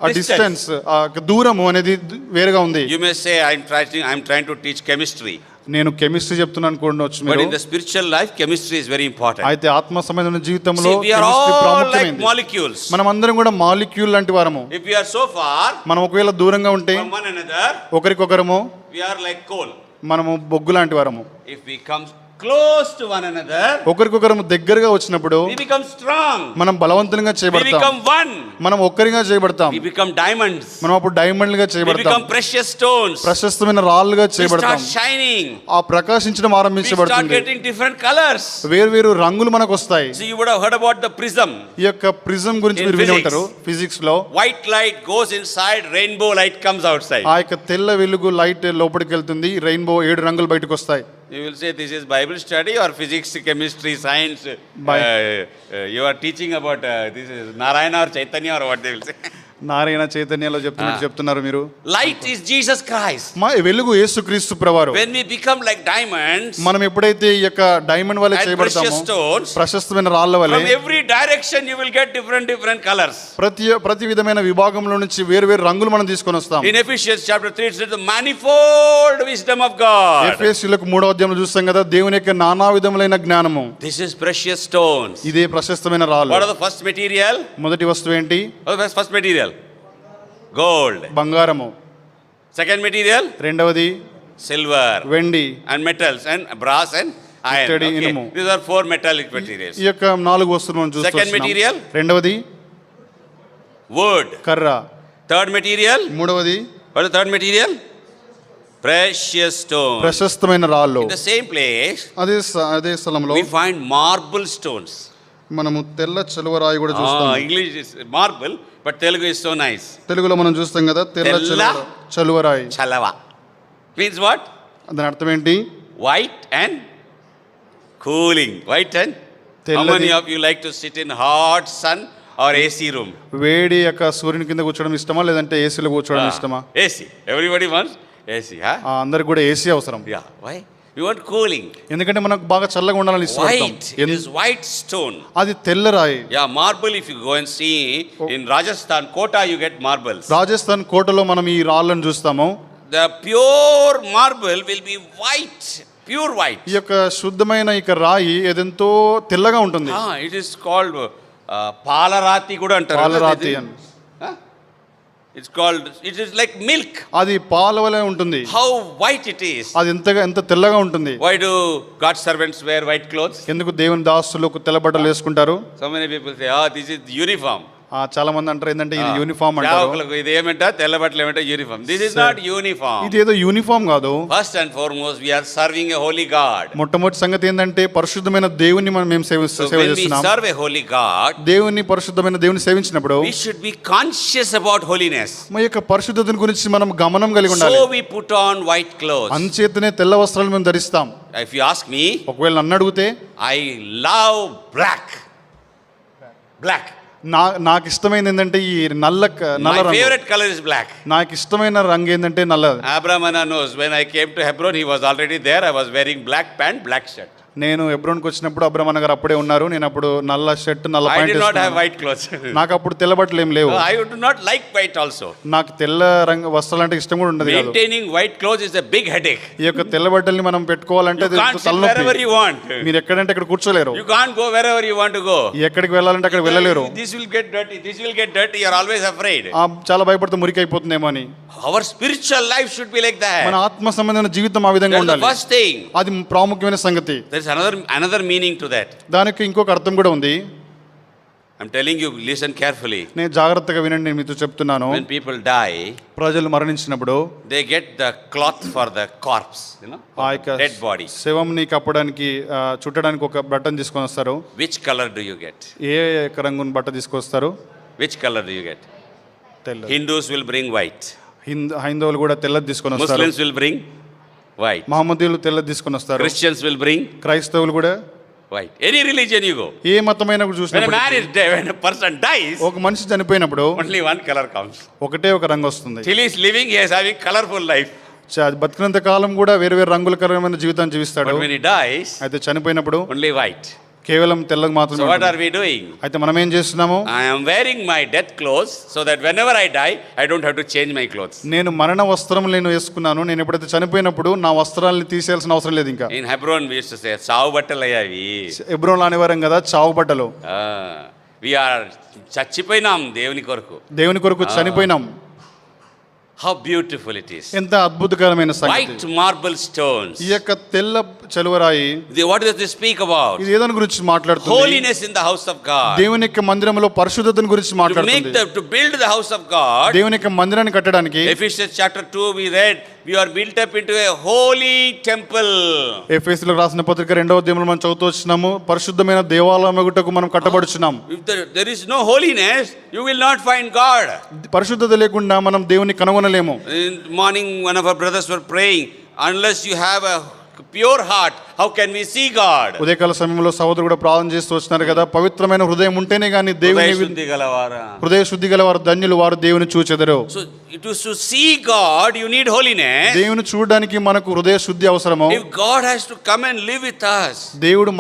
ఆ డిస్టెన్స్ ఆ దూరము అనేది వేరుగా ఉంది. You may say I'm trying to teach chemistry. నేను కెమిస్ట్రీ చెప్తున్నాను అనుకోవచ్చు మీరు. But in the spiritual life chemistry is very important. అయితే ఆత్మ సంబంధమైన జీవితంలో కెమిస్ట్రీ ప్రాముఖ్యమైనది. Molecules. మనం అందరం కూడా మాలిక్యూల్ లాంటి వారము. If we are so far, మనం ఒకవేళ దూరంగా ఉంటే from one another, ఒకరికొకరము we are like coal. మనము బొగ్గు లాంటి వారము. If we come close to one another, ఒకరికొకరము దగ్గరగా వచ్చినప్పుడు we become strong. మనం బలవంతంగా చేయబడతాం. We become one. మనం ఒక్కరిగా చేయబడతాం. We become diamonds. మనం అప్పుడు డైమండ్లుగా చేయబడతాం. We become precious stones. ప్రశస్తమైన రాళ్ళుగా చేయబడతాం. We start shining. ఆ ప్రకాశించడం ఆరంభించబడుతుంది. We start getting different colors. వేరు రంగులు మనకు వస్తాయి. So you would have heard about the prism. ఈ యొక్క ప్రిజం గురించి మీరు విని ఉంటారు ఫిజిక్స్ లో. White light goes inside, rainbow light comes outside. ఆ యొక్క తెల్ల వెలుగు లైట్ లోపలికి వెళ్తుంది, రెయిన్బో 7 రంగులు బయటకు వస్తాయి. You will say this is Bible study or physics, chemistry, science. You are teaching about this is Narayana or Chaitanya or what they will say. Narayana చైతన్యలో చెప్తున్నారు మీరు. Light is Jesus Christ. మా వెలుగు యేసుక్రీస్తు ప్రభువారు. When we become like diamonds, మనం ఎప్పుడైతే ఈ యొక్క డైమండ్ వలె చేయబడతామో, ప్రశస్తమైన రాళ్ళ వలె, from every direction you will get different colors. ప్రతి విధమైన విభాగంలో నుంచి వేరు రంగులు మనం తీసుకొని వస్తాం. In Ephesians chapter 3 it says the manifold wisdom of God. ఎఫెసీయులకు 3వ అధ్యాయంలో చూస్తాం కదా, దేవుని యొక్క నానా విధములైన జ్ఞానము. This is precious stones. ఇదే ప్రశస్తమైన రాళ్ళు. What are the first material? మొదటి వస్తువు ఏంటి? First material gold, బంగారము. second material, రెండవది silver, వెండి, and metals and brass and iron. Okay. These are 4 metallic materials. ఈ యొక్క 4 వస్తువులను చూస్తున్నాం. Second material, రెండవది wood. కర్ర. Third material, మూడవది what is the third material? Precious stone. ప్రశస్తమైన రాళ్ళు. In the same place, అదే స్థలంలో we find marble stones. మనము తెల్ల చలువరాయి కూడా చూస్తాం. English is marble, but Telugu is so nice. తెలుగులో మనం చూస్తాం కదా, తెల్ల చలువరాయి. చలవ means what? దాని అర్థం ఏంటి? White and cooling. White and how many of you like to sit in hot sun or AC room? వేడి యొక్క సూర్యుని కింద కూర్చోవడం ఇష్టమా లేదంటే ఏసీలో కూర్చోవడం ఇష్టమా? AC. Everybody wants AC, huh? అందరికి కూడా ఏసీ అవసరం. Yeah. Why? We want cooling. ఎందుకంటే మనకు బాగా చల్లగా ఉండాలని ఇష్టపడతాం. It is white stone. అది తెల్ల రాయి. Yeah, marble. If you go and see in Rajasthan Kota, you get marbles. Rajasthan కోటలో మనం ఈ రాళ్ళను చూస్తాము. The pure marble will be white, pure white. ఈ యొక్క శుద్ధమైన ఈ రాయి ఏదెంతో తెల్లగా ఉంటుంది. It is called పాలరాతి కూడా అంటారు. పాలరాతి అని. It is like milk. అది పాల వలె ఉంటుంది. How white it is. అది ఎంత తెల్లగా ఉంటుంది. Why do God's servants wear white clothes? ఎందుకు దేవుని దాసులు తెల్ల బట్టలు వేసుకుంటారు? So many people say, this is uniform. చాలా మంది అంటారు ఏంటంటే ఇది యూనిఫామ్ అంటారు. ఇది ఏమంటా తెల్ల బట్టలు ఏమంటా uniform. This is not uniform. ఇది ఏదో యూనిఫామ్ కాదు. First and foremost we are serving a holy God. మొట్టమొదటి సంగతి ఏంటంటే పరిశుద్ధమైన దేవుని మేము సేవిస్తున్నాం. When we serve a holy God, దేవుని పరిశుద్ధమైన దేవుని సేవించినప్పుడు we should be conscious about holiness. మన యొక్క పరిశుద్ధతను గురించి మనం గమనం కలిగి ఉండాలి. So we put on white clothes. అంచేతనే తెల్ల వస్త్రాలు మేము ధరిస్తాం. If you ask me, ఒకవేళ నన్ను అడిగితే I love black. నాకు ఇష్టమైనది ఏంటంటే ఈ నల్ల రంగు. My favorite color is black. నాకు ఇష్టమైన రంగు ఏంటంటే నల్లది. Abraham knows when I came to Hebron he was already there. I was wearing black pant, black shirt. నేను హెబ్రోన్కి వచ్చినప్పుడు అబ్రహ్మ గారు అప్పుడే ఉన్నారు. నేను అప్పుడు నల్ల షర్ట్ నల్ల ప్యాంట్ వేసుకున్నాను. I did not have white clothes. నాకు అప్పుడు తెల్ల బట్టలు ఏం లేవు. I do not like white also. నాకు తెల్ల రంగు వస్త్రాలు అంటే ఇష్టం కూడా ఉండదు. Maintaining white clothes is a big headache. ఈ యొక్క తెల్ల బట్టల్ని మనం పెట్టుకోవాలంటే తలనొప్పి. Wherever you want. మీరు ఎక్కడంటే అక్కడ కూర్చోలేరు. You can't go wherever you want to go. ఎక్కడికి వెళ్ళాలంటే అక్కడ వెళ్ళలేరు. This will get dirty. This will get dirty. You are always afraid. చాలా భయపడుతూ మురికి అయిపోతుందేమో అని. Our spiritual life should be like that. మన ఆత్మ సంబంధమైన జీవితం ఆ విధంగా ఉండాలి. First thing. అది ప్రాముఖ్యమైన సంగతి. There is another meaning to that. దానికి ఇంకొక అర్థం కూడా ఉంది. I'm telling you, listen carefully. నేను జాగ్రత్తగా వినండి, నేను మీతో చెప్తున్నాను. When people die, ప్రజలు మరణించినప్పుడు they get the cloth for the corpse, ఆ యొక్క dead body. శవంని కప్పడానికి చుట్టడానికి ఒక బట్టను తీసుకొని వస్తారు. Which color do you get? ఏ రంగుని బట్ట తీసుకొస్తారు? Which color do you get? తెల్ల. Hindus will bring white. హైందవులు కూడా తెల్లది తీసుకొని వస్తారు. Muslims will bring white. మహమ్మదీయులు తెల్లది తీసుకొని వస్తారు. Christians will bring క్రైస్తవులు కూడా white. Any religion you go. ఏ మతమైనా చూసినప్పుడు when a person dies, ఒక మనిషి చనిపోయినప్పుడు only one color comes. ఒకటే ఒక రంగు వస్తుంది. Till he is living, he is having colorful life. బతికినంత కాలం కూడా వేరు వేరు రంగులకరమైన జీవితాన్ని జీవిస్తాడు. But when he dies, అయితే చనిపోయినప్పుడు only white. కేవలం తెల్లగా మాత్రమే. So what are we doing? అయితే మనం ఏం చేస్తున్నాము? I am wearing my death clothes so that whenever I die, I don't have to change my clothes. నేను మరణ వస్త్రములు నేను వేసుకున్నాను. నేను ఎప్పుడైతే చనిపోయినప్పుడు నా వస్త్రాలను తీసేయాల్సిన అవసరం లేదు ఇంకా. In Hebron we used to say చావు బట్టలు అయ్యావి. హెబ్రోన్లో అనేవారం కదా చావు బట్టలు. We are చచ్చిపోయినాం దేవుని కొరకు. దేవుని కొరకు చనిపోయినాం. How beautiful it is. ఎంత అద్భుతకరమైన సంగతి. White marble stones. ఈ యొక్క తెల్ల చలువరాయి. What does this speak about? ఇది ఏదాని గురించి మాట్లాడుతుంది? Holiness in the house of God. దేవుని యొక్క మందిరములో పరిశుద్ధతను గురించి మాట్లాడుతుంది. To build the house of God. దేవుని యొక్క మందిరాన్ని కట్టడానికి Ephesians chapter 2 we read we are built up into a holy temple. ఎఫెసీయులకు రాసిన పత్రిక 2వ అధ్యాయంలో మనం చదువుతూ వచ్చినాము, పరిశుద్ధమైన దేవాలయముగుటకు మనం కట్టబడుచున్నాం. If there is no holiness, you will not find God. పరిశుద్ధత లేకుండా మనం దేవుని కనుగొనలేము. In morning one of our brothers were praying, unless you have a pure heart, how can we see God? ఉదయకాల సమయంలో సహోదరుడు కూడా ప్రార్థన చేస్తూ వస్తున్నారు కదా, పవిత్రమైన హృదయం ఉంటేనే గాని దేవుని హృదయ శుద్ధి గలవారు ధన్యులు, వారు దేవుని చూచెదరు. So to see God you need holiness. దేవుని చూడడానికి మనకు హృదయ శుద్ధి అవసరము. If God has to come and live with us, దేవుడు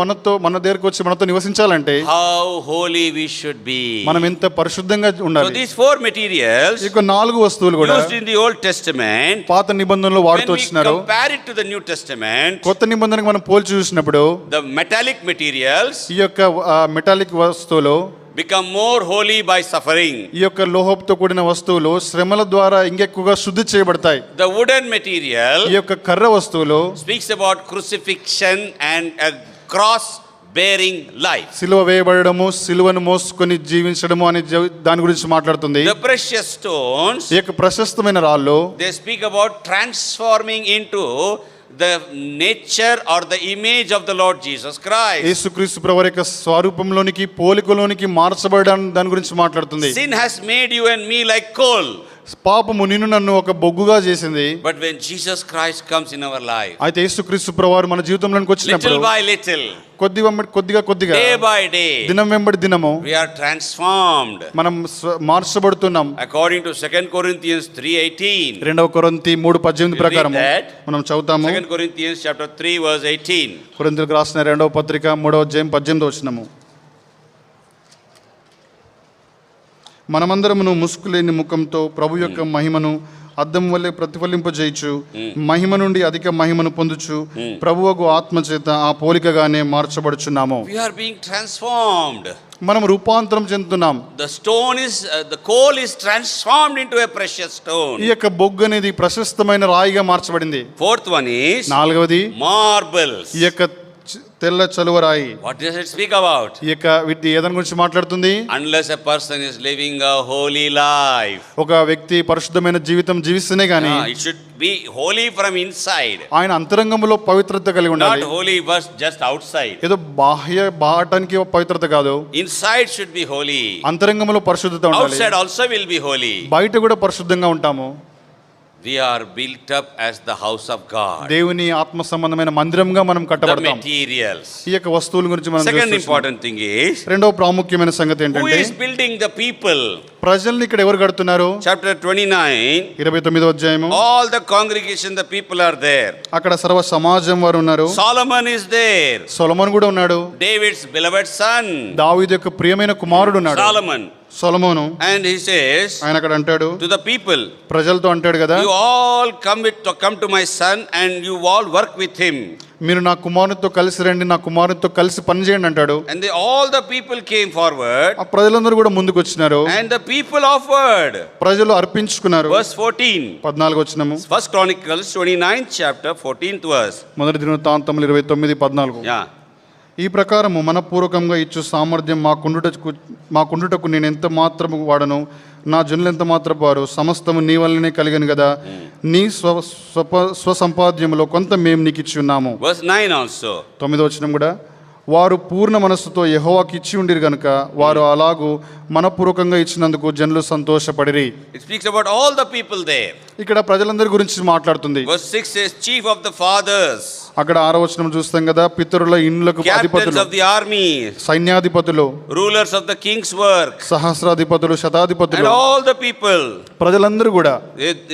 మన దగ్గరికి వచ్చి మనతో నివసించాలంటే how holy we should be. మనం ఎంత పరిశుద్ధంగా ఉండాలి. So these four materials, ఈ 4 వస్తువులు కూడా used in the Old Testament, పాత నిబంధనలో వాడుతూ వచ్చినారు. When we compare it to the New Testament, కొత్త నిబంధనకు మనం పోల్చి చూసినప్పుడు the metallic materials, ఈ యొక్క మెటాలిక్ వస్తువులు become more holy by suffering. ఈ యొక్క లోహంతో కూడిన వస్తువులు శ్రమల ద్వారా ఇంకెక్కువగా శుద్ధి చేయబడతాయి. The wooden material, ఈ యొక్క కర్ర వస్తువులు speaks about crucifixion and a cross bearing life. సిలువ వేయబడడము, సిలువను మోసుకొని జీవించడము అనే దాని గురించి మాట్లాడుతుంది. The precious stones, ఈ యొక్క ప్రశస్తమైన రాళ్ళు, they speak about transforming into the nature or the image of the Lord Jesus Christ. యేసుక్రీస్తు ప్రభువు యొక్క స్వరూపంలోనికి పోలికలోనికి మార్చబడడం దాని గురించి మాట్లాడుతుంది. Sin has made you and me like coal. పాపము నిన్ను నన్ను ఒక బొగ్గుగా చేసింది. But when Jesus Christ comes in our life, అయితే యేసుక్రీస్తు ప్రభువు మన జీవితంలోకి వచ్చినప్పుడు little by little, కొద్దిగా day by day, దినం వెంబడి దినము we are transformed. మనం మార్చబడుతున్నాం. According to 2 Corinthians 3:18. 2 కొరింథీ 3:18 ప్రకారం మనం చదువుతాము. 2 Corinthians chapter 3 verse 18. కొరింథీయులకు రాసిన 2వ పత్రిక 3వ అధ్యాయం 18వ వచనము. మనమందరమును ముసుకులేని ముఖంతో ప్రభు యొక్క మహిమను అద్దం వల్లే ప్రతిఫలింపజేయచ్చు, మహిమ నుండి అధిక మహిమను పొందుచు ప్రభువగు ఆత్మ చేత ఆ పోలికగానే మార్చబడుచున్నాము. We are being transformed. మనం రూపాంతరం చెందుతున్నాం. The coal is transformed into a precious stone. ఈ యొక్క బొగ్గు అనేది ప్రశస్తమైన రాయిగా మార్చబడింది. Fourth one is 4వది marbles. ఈ యొక్క తెల్ల చలువరాయి. What does it speak about? ఈ యొక్క వీటి ఏదాని గురించి మాట్లాడుతుంది? Unless a person is living a holy life, ఒక వ్యక్తి పరిశుద్ధమైన జీవితం జీవిస్తేనే గాని, it should be holy from inside. ఆయన అంతరంగంలో పవిత్రత కలిగి ఉండాలి. Not holy just outside. ఏదో బాహటానికి పవిత్రత కాదు. Inside should be holy. అంతరంగంలో పరిశుద్ధత ఉండాలి. Outside also will be holy. బయట కూడా పరిశుద్ధంగా ఉంటాము. We are built up as the house of God. దేవుని ఆత్మ సంబంధమైన మందిరంగా మనం కట్టబడతాం. The materials. ఈ యొక్క వస్తువుల గురించి మనం Second important thing is, రెండవ ప్రాముఖ్యమైన సంగతి ఏంటంటే, who is building the people? ప్రజల్ని ఇక్కడ ఎవరు కడుతున్నారు? Chapter 29, 29వ అధ్యాయము. all the congregation, the people are there. అక్కడ సర్వ సమాజం వారు ఉన్నారు. Solomon is there. సొలొమోను కూడా ఉన్నాడు. David's beloved son. దావీదు యొక్క ప్రియమైన కుమారుడు ఉన్నాడు. సొలొమోను. And he says, ఆయన అక్కడ అంటాడు to the people, ప్రజలతో అంటాడు కదా, you all come to my son and you all work with him. మీరు నా కుమారునితో కలిసి రండి, నా కుమారునితో కలిసి పని చేయండి అంటాడు. And all the people came forward. ఆ ప్రజలందరూ కూడా ముందుకు వచ్చినారు. And the people offered. ప్రజలు అర్పించుకున్నారు. Verse 14. 14 వచనము. First Chronicles 29th chapter 14th verse. మొదటి దినవృత్తాంతములు 29:14. Yeah. ఈ ప్రకారము మనపూర్వకంగా ఇచ్చు సామర్థ్యం మాకుండుటకు నేను ఎంత మాత్రము వాడను, నా జనులు ఎంత మాత్రపు వారు, సమస్తము నీ వల్లనే కలిగను కదా, నీ స్వసంపాద్యములో కొంత మేము నీకు ఇచ్చి ఉన్నాము. Verse 9 also. 9వ వచనం కూడా, వారు పూర్ణ మనస్సుతో యెహోవాకి ఇచ్చి ఉండిరి గనుక వారు అలాగూ మనపూర్వకంగా ఇచ్చినందుకు జనులు సంతోషపడిరి. It speaks about all the people there. ఇక్కడ ప్రజలందరి గురించి మాట్లాడుతుంది. Verse 6 says chief of the fathers, అక్కడ 6వ వచనం చూస్తాం కదా, పితరుల ఇండ్లకు captains అధిపతులు, of the army, సైన్యాధిపతులు, rulers of the king's work, సహస్రాధిపతులు, and శతాధిపతులు, all the people. ప్రజలందరూ కూడా.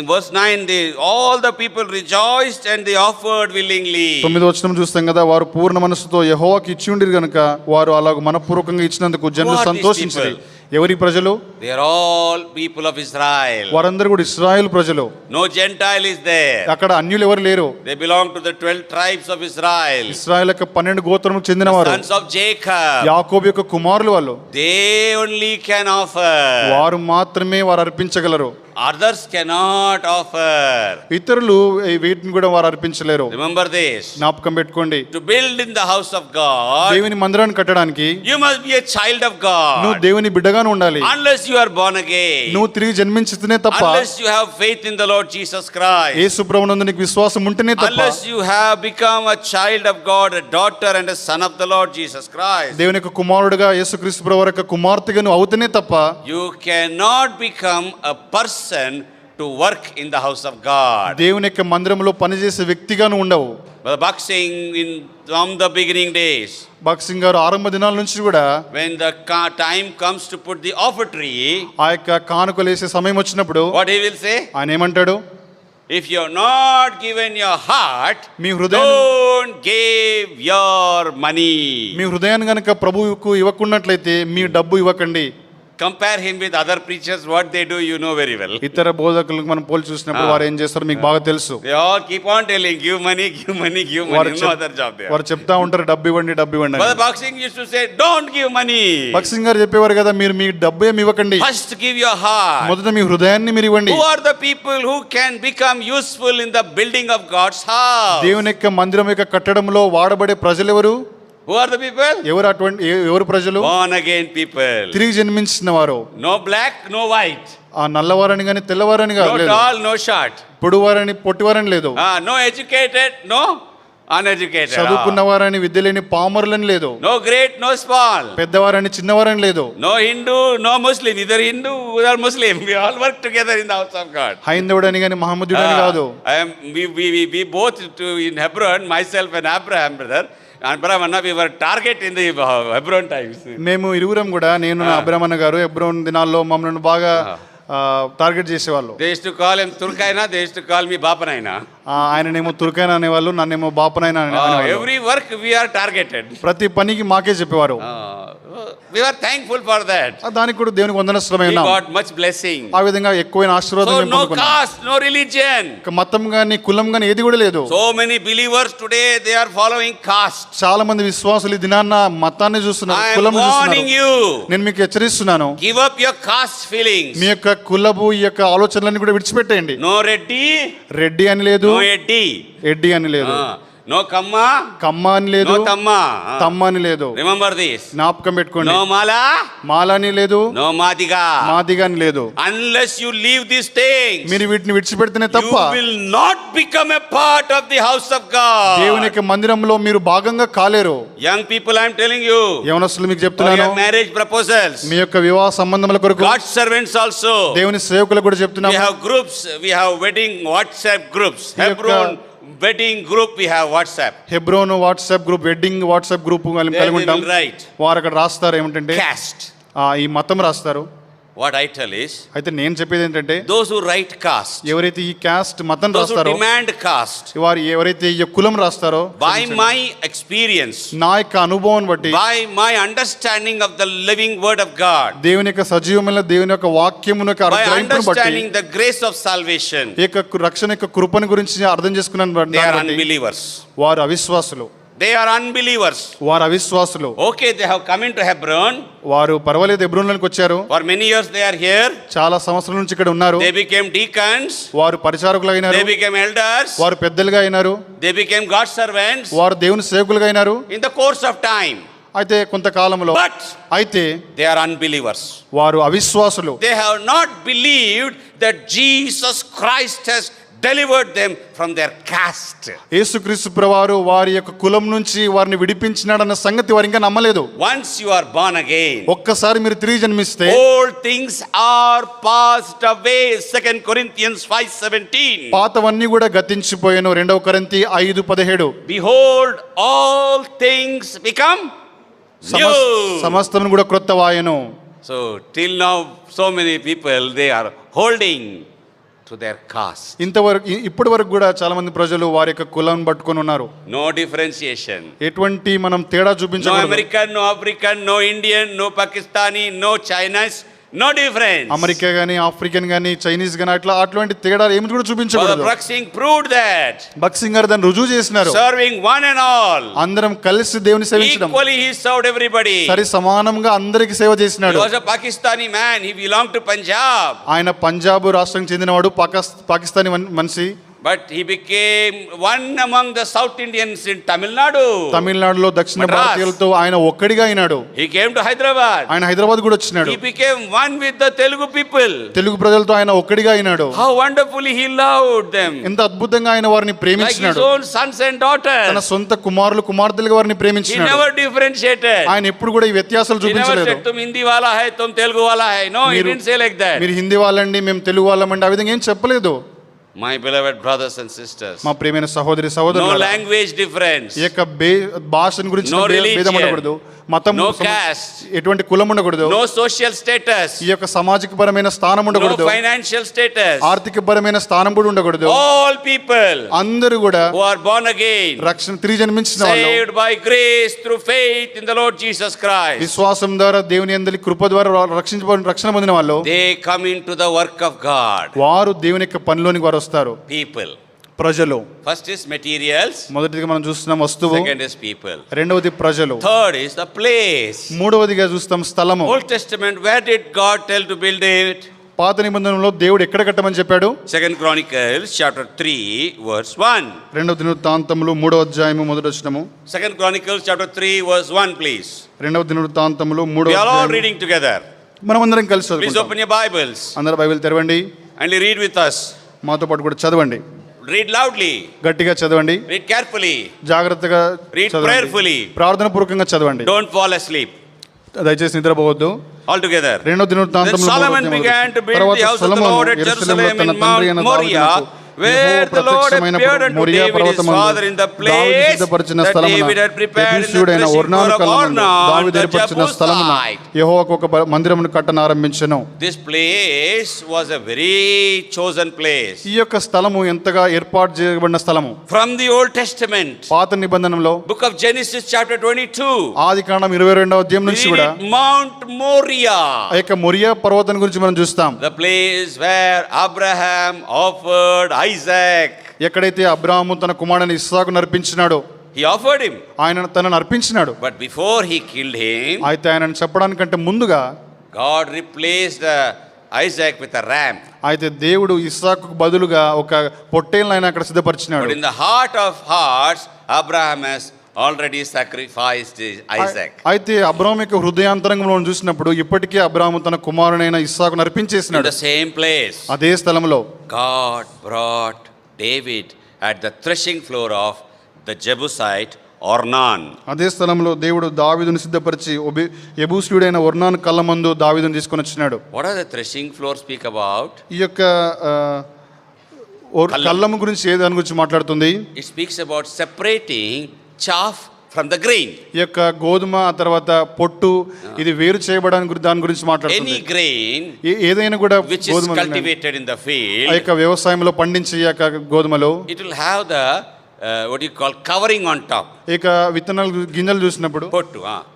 In verse 9 all the people rejoiced and they offered willingly. 9వ వచనం చూస్తాం కదా, వారు పూర్ణ మనస్సుతో యెహోవాకి ఇచ్చి ఉండిరి గనుక వారు అలాగ మనపూర్వకంగా ఇచ్చినందుకు జనులు సంతోషించారు. ఎవరి ప్రజలు? They are all people of Israel. వారందరూ కూడా ఇశ్రాయేలు ప్రజలు. No Gentile is there. అక్కడ అన్యులు ఎవరు లేరు. They belong to the 12 tribes of Israel. ఇశ్రాయేలు యొక్క 12 గోత్రములకు చెందినవారు. Sons of Jacob. యాకోబు యొక్క కుమారులు వాళ్ళు. They only can offer. వారు మాత్రమే వారు అర్పించగలరు. Others cannot offer. ఇతరులు వీటిని కూడా వారు అర్పించలేరు. Remember this. జ్ఞాపకం పెట్టుకోండి. To build in the house of God, దేవుని మందిరాన్ని కట్టడానికి you must be a child of God. నువ్వు దేవుని బిడ్డగానే ఉండాలి. Unless you are born again. నువ్వు తిరిగి జన్మించితేనే తప్ప. Unless you have faith in the Lord Jesus Christ. యేసు ప్రభువునందు నీకు విశ్వాసం ఉంటేనే తప్ప. Unless you have become a child of God, a daughter and a son of the Lord Jesus Christ. దేవుని యొక్క కుమారుడుగా యేసుక్రీస్తు ప్రభువు యొక్క కుమార్తెగా నువ్వు అవుతేనే తప్ప. You cannot become a person to work in the house of God. దేవుని యొక్క మందిరంలో పనిచేసే వ్యక్తిగా నువ్వు ఉండవు. Brother Buck saying from the beginning days, భక్సింగ్ గారు ఆరంభ దినాల నుంచి కూడా when the time comes to put the offertory, ఆ యొక్క కానుకలు వేసే సమయం వచ్చినప్పుడు what he will say? ఆయన ఏమంటాడు? If you are not given your heart, మీ హృదయం, don't give your money. మీ హృదయాన్ని గనుక ప్రభువుకు ఇవ్వకున్నట్లయితే మీ డబ్బు ఇవ్వకండి. Compare him with other preachers, what they do, you know very well. ఇతర బోధకులకు మనం పోల్చి చూసినప్పుడు వారు ఏం చేస్తారో మీకు బాగా తెలుసు. They all keep on telling, give money, give money, give money. No other job there. వారు చెప్తా ఉంటారు డబ్బు ఇవ్వండి, డబ్బు ఇవ్వండి. But the boxing used to say, don't give money. భక్సింగ్ గారు చెప్పేవారు కదా, మీరు మీ డబ్బు ఏమి ఇవ్వకండి, First give your heart. మొదట మీ హృదయాన్ని మీరు ఇవ్వండి. Who are the people who can become useful in the building of God's house? దేవుని యొక్క మందిరం యొక్క కట్టడంలో వాడబడే ప్రజలు ఎవరు? Who are the people? ఎవరు ప్రజలు? Born again people. తిరిగి జన్మించిన వారు. No black, no white. ఆ నల్లవారని గాని తెల్లవారని కాదు. No tall, no short. పొడువారని పొట్టివారని లేదు. No educated, no uneducated. చదువుకున్నవారని విద్య లేని పామరులని లేదు. No great, no small. పెద్దవారని చిన్నవారని లేదు. No Hindu, no Muslim. Either Hindu or Muslim. We all work together in the house of God. హైందవుడని గాని మహమ్మదుడని కాదు. We both in Hebron, myself and Abraham brother. And Brahmana, we were target in the Hebron times. మేము ఇరువురం కూడా, నేను నా అబ్రహ్మణ గారు హెబ్రోన్ దినాల్లో మమ్మల్ని బాగా టార్గెట్ చేసేవాళ్ళు. They used to call him Turkaina, they used to call me Bapanaina. ఆయననేమో తుర్కైనా అనేవాళ్ళు, నన్నేమో బాపనైనా అనేవాళ్ళు. Every work we are targeted. ప్రతి పనికి మాకే చెప్పేవారు. We are thankful for that. దానికి కూడా దేవునికి వందనస్తులమై ఉన్నాం. We got much blessing. ఆ విధంగా ఎక్కువైన ఆశీర్వాదం So మేము no పొందుకున్నాం. caste, no religion. మతం గాని కులం గాని ఏది కూడా లేదు. So many believers today they are following caste. చాలా మంది విశ్వాసులు ఈ దినాన్న మతాన్ని చూస్తున్నారు, కులం warning you. చూస్తున్నారు. నేను మీకు హెచ్చరిస్తున్నాను, Give up your caste feelings. మీ యొక్క కులపు ఈ యొక్క ఆలోచనలన్నీ కూడా విడిచిపెట్టేయండి. No Reddy, రెడ్డి అని లేదు, no Eddy, ఎడ్డి అని లేదు, no Kamma, కమ్మ అని లేదు, no Tamma, తమ్మ అని లేదు. Remember this. జ్ఞాపకం పెట్టుకోండి. No Mala, మాల అని లేదు, no Madiga. మాదిగా అని లేదు. Unless you leave these things, మీరు వీటిని విడిచిపెడితేనే తప్ప you will not become a part of the house of God. దేవుని యొక్క మందిరంలో మీరు భాగంగా కాలేరు. Young people, I am telling you, యవనస్తులు మీకు for చెప్తున్నాను, your marriage proposals, మీ యొక్క వివాహ సంబంధముల కొరకు, God's servants also, దేవుని సేవకులకు కూడా we చెప్తున్నాము. have groups, we have wedding WhatsApp groups. ఈ యొక్క Hebron wedding group, we have WhatsApp. Hebron WhatsApp group, wedding WhatsApp group కలిగి ఉంటాం. Right. వారు అక్కడ రాస్తారు ఏమిటంటే Caste. ఈ మతం రాస్తారు. What I tell is, అయితే నేను చెప్పేది ఏంటంటే, those who write caste, ఎవరైతే ఈ కాస్ట్ మతం those who రాస్తారో, demand caste, వారు ఎవరైతే ఈ కులం రాస్తారో, by my experience, నా యొక్క అనుభవం బట్టి, by my understanding of the living word of God, దేవుని యొక్క సజీవమైన దేవుని యొక్క వాక్యమును యొక్క by అర్థం బట్టి, understanding the grace of salvation, ఈ యొక్క రక్షణ యొక్క కృపను గురించి అర్థం చేసుకున్నాను they are బట్టి unbelievers. వారు అవిశ్వాసులు. They are unbelievers. వారు అవిశ్వాసులు. Okay, they have come into Hebron. వారు పర్వాలేదు హెబ్రోనులోకి వచ్చారు. For many years they are here. చాలా సంవత్సరాల నుంచి ఇక్కడ ఉన్నారు. They became deacons. వారు పరిచారకులు అయినారు. They became elders. వారు పెద్దలుగా అయినారు. They became God's servants. వారు దేవుని సేవకులుగా అయినారు. In the course of time. అయితే కొంతకాలంలో But అయితే they are unbelievers. వారు అవిశ్వాసులు. They have not believed that Jesus Christ has delivered them from their caste. యేసుక్రీస్తు ప్రభువారు వారి యొక్క కులం నుంచి వారిని విడిపించినాడన్న సంగతి వారు ఇంకా నమ్మలేదు. Once you are born again, ఒక్కసారి మీరు తిరిగి జన్మిస్తే all things are passed away. 2 Corinthians 5:17. పాతవన్నీ కూడా గతించిపోయాను. 2 కొరింథీ 5:17. Behold, all things become new. సమస్తమును కూడా క్రొత్తవాయెను. So till now so many people they are holding to their caste. ఇంతవరకు ఇప్పటి వరకు కూడా చాలా మంది ప్రజలు వారి యొక్క కులం పట్టుకొని ఉన్నారు. No differentiation. ఎటువంటి మనం తేడా చూపించకూడదు. No American, no African, no Indian, no Pakistani, no Chinese, no difference. America గానీ ఆఫ్రికన్ గానీ చైనీస్ గానీ అట్లాంటి తేడా ఏమి కూడా చూపించకూడదు. Bhakt Singh proved that. Bhagat Singh గారు దాన్ని రుజువు చేసినారు. Serving one and all. అందరం కలిసి దేవుని సేవించడం. Equally he served everybody. సరి సమానంగా అందరికి సేవ చేసినాడు. He was a Pakistani man. He belonged to Punjab. ఆయన పంజాబ్ రాష్ట్రానికి చెందినవాడు. పాకిస్తానీ మనిషి. But he became one among the South Indians in Tamil Nadu. తమిళనాడులో దక్షిణ భారతీయులతో ఆయన ఒక్కడిగా అయినాడు. He came to Hyderabad. ఆయన హైదరాబాద్ కూడా వచ్చినాడు. He became one with the Telugu people. Telugu ప్రజలతో ఆయన ఒక్కడిగా అయినాడు. How wonderfully he loved them. ఎంత అద్భుతంగా ఆయన వారిని ప్రేమించినాడు. Like his own sons and daughters. తన సొంత కుమారులు కుమార్తెలుగా వారిని ప్రేమించినాడు. He never differentiated. ఆయన ఎప్పుడు కూడా ఈ వ్యత్యాసాలు చూపించలేదు. He never said tum Hindi wala hai tum Telugu wala hai. No, he didn't say like that. మీరు హిందీ వాళ్ళండి మేము తెలుగు వాళ్ళమండి ఆ విధంగా ఏం చెప్పలేదు. My beloved brothers and sisters, మా ప్రియమైన సహోదరి సహోదరులారా, no language difference, ఈ యొక్క భాషను గురించి భేదం ఉండకూడదు. మతం, no caste, ఎటువంటి కులం ఉండకూడదు. no social status, ఈ యొక్క సామాజిక పరమైన స్థానం ఉండకూడదు. no financial status, ఆర్థిక పరమైన స్థానం కూడా ఉండకూడదు. all people, అందరూ కూడా who are born again, రక్షణ తిరిగి జన్మించిన వాళ్ళు, saved by grace through faith in the Lord Jesus Christ, విశ్వాసం ద్వారా దేవుని యందలి కృప ద్వారా రక్షణ పొందిన వాళ్ళు, they come into the work of God. వారు దేవుని యొక్క పనిలోనికి వారు వస్తారు. People, ప్రజలు. first is materials, మొదటిగా మనం చూస్తున్నాం వస్తువు. second is people, రెండవది ప్రజలు. third is the place. మూడవదిగా చూస్తాం స్థలము. Old Testament, where did God tell to build it? పాత నిబంధనలో దేవుడు ఎక్కడ కట్టమని చెప్పాడు? 2 Chronicles chapter 3 verse 1. రెండవ దినవృత్తాంతములు 3వ అధ్యాయము మొదటి వచనము. 2 Chronicles chapter 3 verse 1 please. రెండవ దినవృత్తాంతములు 3వ We are all అధ్యాయము. reading together. మనమందరం కలిసి Please చదువుకుందాం. open your Bibles అందరూ బైబిల్ తెరవండి. and read with us. మాతో పాటు కూడా చదవండి. Read loudly. గట్టిగా చదవండి. Read carefully. జాగ్రత్తగా Read చదవండి. prayerfully. ప్రార్థన పూర్వకంగా చదవండి. Don't fall asleep. దయచేసి నిద్రపోవద్దు. All together. రెండవ Then దినవృత్తాంతములు Solomon began to build the house of the Lord at Jerusalem in Mount Moriah, where the Lord appeared unto David his father in the place that David had prepared in the threshing floor of Ornan the Jebusite. యెహోవాకు ఒక మందిరమును కట్టనారంభించెను. This place was a very chosen place. ఈ యొక్క స్థలము ఎంతగా ఏర్పాటు చేయబడిన స్థలము. From the Old Testament, పాత నిబంధనలో book of Genesis chapter 22, ఆదికాండం 22వ అధ్యాయం నుంచి కూడా Mount Moriah, ఆ యొక్క మొరియా పర్వతం గురించి మనం చూస్తాం. the place where Abraham offered Isaac. ఎక్కడైతే అబ్రాహాము తన కుమారుని ఇస్సాకును అర్పించినాడో, He offered him. ఆయన తనను అర్పించినాడు. But before he killed him, అయితే ఆయనను చెప్పడానికంటే ముందుగా God replaced Isaac with a ram. అయితే దేవుడు ఇస్సాకుకు బదులుగా ఒక పొట్టేలును ఆయన అక్కడ సిద్ధపరిచినాడు. But in the heart of hearts, Abraham has already sacrificed Isaac. అయితే అబ్రాహాము యొక్క హృదయాంతరంగంలో చూసినప్పుడు ఇప్పటికే అబ్రాహాము తన కుమారునైన ఇస్సాకును In అర్పించేసినాడు. the same place, అదే స్థలంలో God brought David at the threshing floor of the Jebusite Ornan. అదే స్థలంలో దేవుడు దావీదును సిద్ధపరిచి యెబూసీయుడైన ఒర్నాను కళ్ళమందు దావీదును తీసుకొని వచ్చినాడు. What does the threshing floor speak about? ఈ యొక్క కళ్ళము గురించి ఏ దాని గురించి మాట్లాడుతుంది? It speaks about separating chaff from the grain. ఈ యొక్క గోధుమ ఆ తర్వాత పొట్టు ఇది వేరు చేయబడడానికి దాని గురించి మాట్లాడుతుంది. Any grain ఏదైనా కూడా which is గోధుమ cultivated in the ఆ field, యొక్క వ్యవసాయంలో పండించే ఈ యొక్క గోధుమలో it will have the what you call covering on top. ఇక విత్తనాలు గింజలు చూసినప్పుడు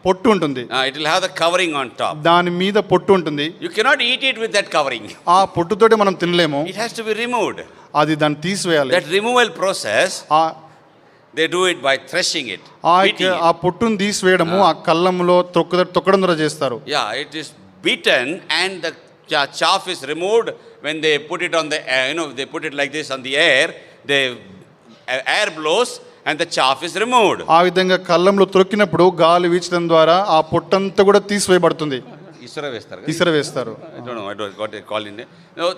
పొట్టు ఉంటుంది. It will have the covering on top. దాని మీద పొట్టు ఉంటుంది. You cannot eat it with that covering. ఆ పొట్టుతోటి మనం తినలేము. It has to be removed. అది దాన్ని తీసివేయాలి. That removal process they do it by threshing it. ఆ పొట్టును తీసివేయడము ఆ కళ్ళంలో తొక్కడం ద్వారా చేస్తారు. Yeah, it is beaten and the chaff is removed when they put it on the air. They put it like this on the air. The air blows and the chaff is removed. ఆ విధంగా కళ్ళంలో తొక్కినప్పుడు గాలి వీచడం ద్వారా ఆ పొట్టంతా కూడా తీసివేయబడుతుంది. ఇసర వేస్తారు. I don't know what they call it.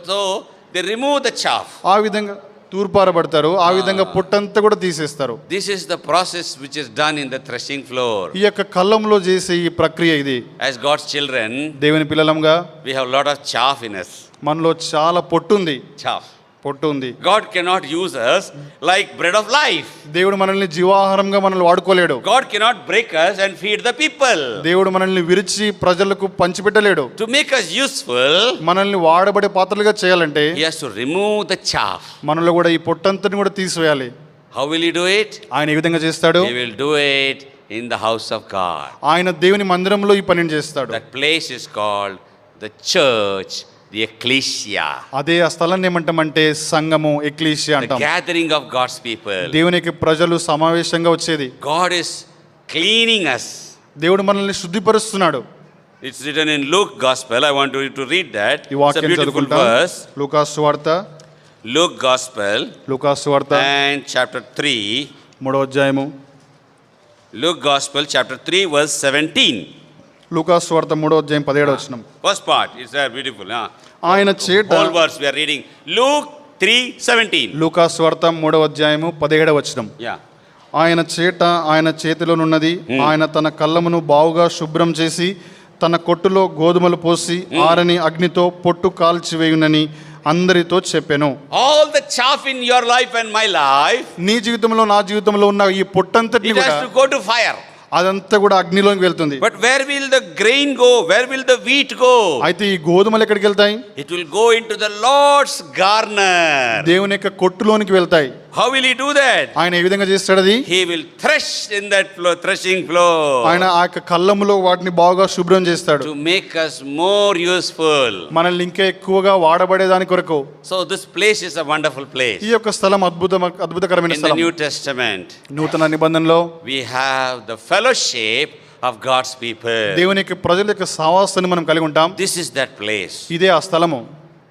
So they remove the chaff. ఆ విధంగా తూర్పారబడతారు. ఆ విధంగా పొట్టంతా కూడా తీసేస్తారు. This is the process which is done in the threshing floor. ఈ యొక్క కళ్ళంలో చేసే ఈ ప్రక్రియ ఇది. As God's children, దేవుని పిల్లలంగా we have a lot of chaff in us. మనలో చాలా పొట్టు ఉంది. పొట్టు ఉంది. God cannot use us like bread of life. దేవుడు మనల్ని జీవాహారంగా మనల్ని వాడుకోలేడు. God cannot break us and feed the people. దేవుడు మనల్ని విరిచి ప్రజలకు పంచిపెట్టలేడు. To make us useful, మనల్ని వాడబడే పాత్రలుగా చేయాలంటే he has to remove the chaff. మనలో కూడా ఈ పొట్టంతని కూడా తీసివేయాలి. How will he do it? ఆయన ఏ విధంగా చేస్తాడు? He will do it in the house of God. ఆయన దేవుని మందిరంలో ఈ పనిని చేస్తాడు. That place is called the church, the ecclesia. అదే ఆ స్థలాన్ని ఏమంటామంటే సంఘము, ఎక్లీసియా అంటాం. The gathering of God's people. దేవునికి ప్రజలు సమావేశంగా వచ్చేది. God is cleaning us. దేవుడు మనల్ని శుద్ధిపరుస్తున్నాడు. It's written in Luke Gospel. I want you to read that. It's a beautiful verse. లూకా సువార్త. Luke Gospel. లూకా సువార్త. And chapter 3. 3వ అధ్యాయము. Luke Gospel chapter 3 verse 17. లూకా సువార్త 3వ అధ్యాయం 17వ వచనం. First part is there beautiful. ఆయన చేట whole verse we are reading. Luke 3:17. లూకా సువార్త 3వ అధ్యాయము 17వ వచనం. Yeah. ఆయన చేట ఆయన చేతిలోనున్నది. ఆయన తన కళ్ళమును బావుగా శుభ్రం చేసి తన కొట్టులో గోధుమలు పోసి ఆరని అగ్నితో పొట్టు కాల్చివేయునని అందరితో చెప్పెను. All the chaff in your life and my life, నీ జీవితంలో నా జీవితంలో ఉన్న ఈ పొట్టంతటిని కూడా it has to go to fire. అదంతా కూడా అగ్నిలోకి వెళ్తుంది. But where will the grain go? Where will the wheat go? అయితే ఈ గోధుమలు ఎక్కడికి వెళ్తాయి? It will go into the Lord's garner. దేవుని యొక్క కొట్టులోనికి వెళ్తాయి. How will he do that? ఆయన ఏ విధంగా చేస్తాడు అది? He will thresh in that floor, threshing floor. ఆయన ఆ యొక్క కళ్ళములో వాటిని బాగా శుభ్రం చేస్తాడు. To make us more useful. మనల్ని ఇంకా ఎక్కువగా వాడబడే దాని కొరకు. So this place is a wonderful place. ఈ యొక్క స్థలం అద్భుతకరమైన స్థలం. In the New Testament, నూతన నిబంధనలో we have the fellowship of God's people. దేవుని యొక్క ప్రజల యొక్క సహవాసాన్ని మనం కలిగి ఉంటాం. This is that place. ఇదే ఆ స్థలము.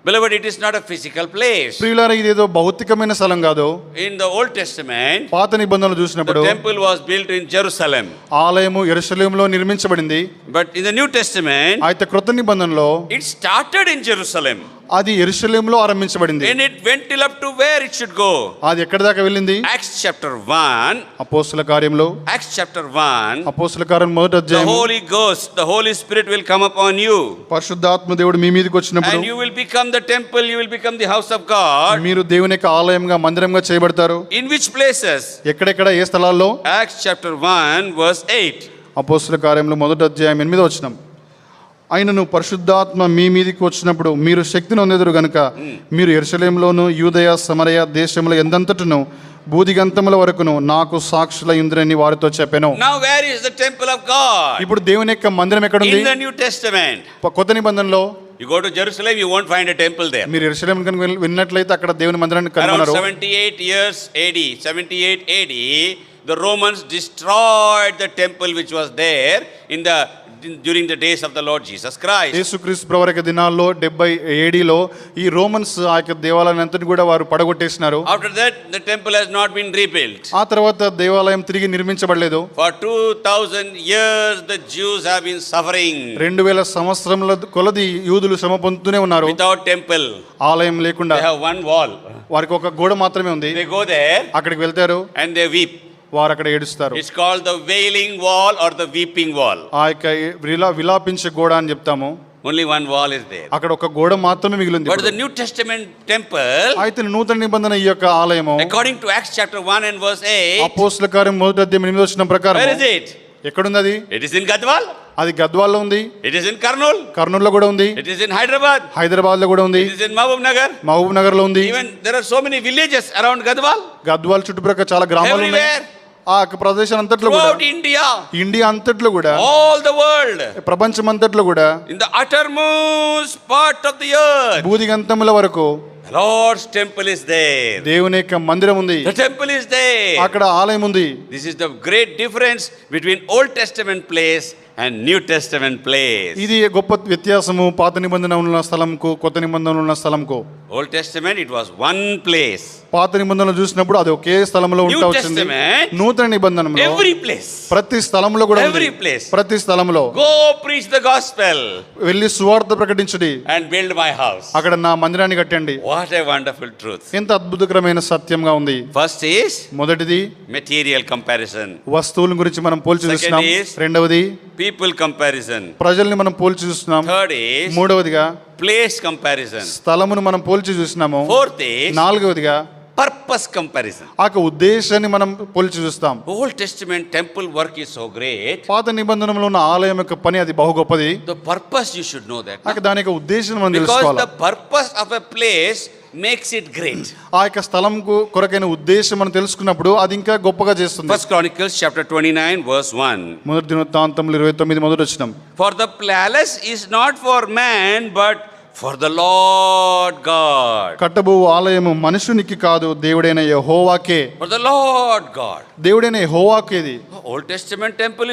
Beloved, it is not a physical place. ప్రియులారా, ఇదేదో భౌతికమైన స్థలం కాదు. In the Old Testament, పాత నిబంధనలు చూసినప్పుడు the temple was built in Jerusalem. ఆలయము యెరూషలేములో నిర్మించబడింది. But in the New Testament, అయితే క్రొత్త నిబంధనలో it started in Jerusalem. అది యెరూషలేములో ఆరంభించబడింది. And it went till up to where it should go. అది ఎక్కడి దాకా వెళ్ళింది? Acts chapter 1. అపోస్తల కార్యములో. Acts chapter 1. అపోస్తల కార్యం 1వ అధ్యాయం. The Holy Ghost, the Holy Spirit will come upon you. పరిశుద్ధాత్మ దేవుడు మీ మీదకి వచ్చినప్పుడు and you will become the temple, you will become the house of God. మీరు దేవుని యొక్క ఆలయంగా మందిరంగా చేయబడతారు. In which places? ఎక్కడెక్కడ ఏ స్థలాల్లో? Acts chapter 1 verse 8. అపోస్తల కార్యములో 1వ అధ్యాయం 8వ వచనం. ఆయనను పరిశుద్ధాత్మ మీ మీదికి వచ్చినప్పుడు మీరు శక్తిని పొందెదరు గనుక మీరు యెరూషలేములోను యూదయ సమరయ దేశముల ఎందంతటను భూదిగంతముల వరకును నాకు సాక్షులయ్యుందురని వారితో చెప్పెను. Now where is the temple of God? ఇప్పుడు దేవుని యొక్క మందిరం ఎక్కడ ఉంది? In the New Testament. కొత్త నిబంధనలో you go to Jerusalem, you won't find a temple there. మీరు యెరూషలేము కనుక వెళ్ళినట్లయితే అక్కడ దేవుని మందిరాన్ని కనుగొనరు. Around 78 years AD, 78 AD, the Romans destroyed the temple which was there during the days of the Lord Jesus Christ. యేసుక్రీస్తు ప్రభువు యొక్క దినాల్లో 70 AD లో ఈ రోమన్స్ ఆ యొక్క దేవాలయాన్ని అంతటిని కూడా వారు పడగొట్టేసినారు. After that the temple has not been rebuilt. ఆ తర్వాత దేవాలయం తిరిగి నిర్మించబడలేదు. For 2000 years the Jews have been suffering. 2000 సంవత్సరముల కొలది యూదులు శ్రమ పొందుతూనే ఉన్నారు. Without temple. ఆలయం లేకుండా. They have one wall. వారికి ఒక గోడ మాత్రమే ఉంది. They go there. అక్కడికి వెళ్తారు. And they weep. వారు అక్కడ ఏడుస్తారు. It's called the wailing wall or the weeping wall. ఆ యొక్క విలాపించే గోడ అని చెప్తాము. Only one wall is there. అక్కడ ఒక గోడ మాత్రమే మిగిలింది. But the New Testament temple, అయితే నూతన నిబంధన ఈ యొక్క ఆలయము according to Acts chapter 1 and verse 8, అపోస్తల కార్యం 1వ అధ్యాయం 8వ వచనం ప్రకారం, where is it? ఎక్కడ ఉంది అది? It is in Gadwal. అది గద్వాల్లో ఉంది. It is in Kurnool. కర్నూలులో కూడా ఉంది. It is in Hyderabad. Hyderabad లో కూడా ఉంది. It is in Mahbub Nagar. Mahabub Nagar లో ఉంది. Even there are so many villages around Gadwal. Gadwal చుట్టుప్రక్కల చాలా గ్రామాలు ఉన్నాయి. ఆ ప్రదేశం అంతట్లో కూడా, ఇండియా అంతట్లో కూడా, all the world, ప్రపంచం అంతట్లో కూడా, in the uttermost part of the earth, భూదిగంతముల వరకు, The Lord's temple is there. దేవుని యొక్క మందిరం ఉంది, The temple is there. అక్కడ ఆలయం ఉంది. This is the great difference between Old Testament place and New Testament place. ఇది గొప్ప వ్యత్యాసము పాత నిబంధన ఉన్న స్థలంకు కొత్త నిబంధన ఉన్న స్థలంకు. Old Testament it was one place. పాత నిబంధనలు చూసినప్పుడు అది ఒకే స్థలంలో ఉంటా వచ్చింది. నూతన నిబంధనలో every place, ప్రతి స్థలంలో కూడా every place, ప్రతి స్థలంలో go preach the gospel, వెళ్ళి సువార్త ప్రకటించండి, and build my house. అక్కడ నా మందిరాన్ని కట్టండి. What a wonderful truth. ఎంత అద్భుతకరమైన సత్యంగా ఉంది. First is మొదటిది material comparison. వస్తువుల గురించి మనం పోల్చి చూస్తున్నాం. రెండవది people comparison. ప్రజల్ని మనం పోల్చి చూస్తున్నాం. Third is మూడవదిగా place comparison. స్థలమును మనం పోల్చి చూస్తున్నాము. Fourth is నాలుగవదిగా purpose comparison. ఆ ఉద్దేశాన్ని మనం పోల్చి చూస్తాం. Old Testament temple work is so great. పాత నిబంధనలో ఉన్న ఆలయం యొక్క పని అది బహు గొప్పది. The purpose you should know that. దాని యొక్క ఉద్దేశం మనం because తెలుసుకోవాలి. the purpose of a place makes it great. ఆ యొక్క స్థలంకు కొరకైన ఉద్దేశం మనం తెలుసుకున్నప్పుడు అది ఇంకా గొప్పగా చేస్తుంది. First Chronicles chapter 29 verse 1. మొదటి దినవృత్తాంతములు 29 మొదటి వచనం. For the palace is not for man but for the Lord God. కట్టబో ఆలయము మనుషునికి కాదు, దేవుడైన యెహోవాకే. For the Lord God. దేవుడైన యెహోవాకేది. Old Testament temple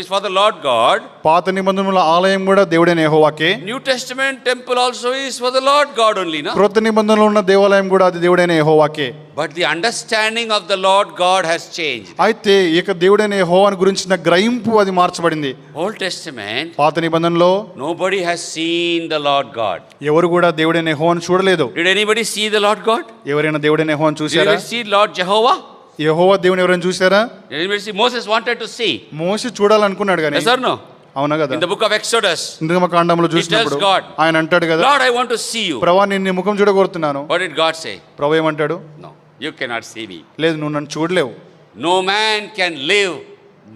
is for the Lord God. పాత నిబంధనల ఆలయం కూడా దేవుడైన యెహోవాకే. New Testament temple also is for the Lord God only, no? క్రొత్త నిబంధనలో ఉన్న దేవాలయం కూడా అది దేవుడైన యెహోవాకే. But the understanding of the Lord God has changed. అయితే ఇక దేవుడైన యెహోవాను గురించిన గ్రహింపు అది మార్చబడింది. Old Testament పాత నిబంధనలో nobody has seen the Lord God. ఎవరు కూడా దేవుడైన యెహోవాను చూడలేదు. Did anybody see the Lord God? ఎవరైనా దేవుడైన యెహోవాను Did చూశారా? anybody see Lord Jehovah? యెహోవా దేవుని ఎవరైనా చూశారా? Did anybody see? Moses wanted to see. మోషే చూడాలనుకున్నాడు కానీ. Yes or no? అవునా కదా? In the book of Exodus, నిర్గమకాండంలో చూసినప్పుడు ఆయన అంటాడు కదా, Lord, I want to see you. ప్రభువా నేను నీ ముఖం చూడగోరుతున్నాను. What did God say? ప్రభు ఏమంటాడు? No, you cannot see me. లేదు, నువ్వు నన్ను చూడలేవు. No man can live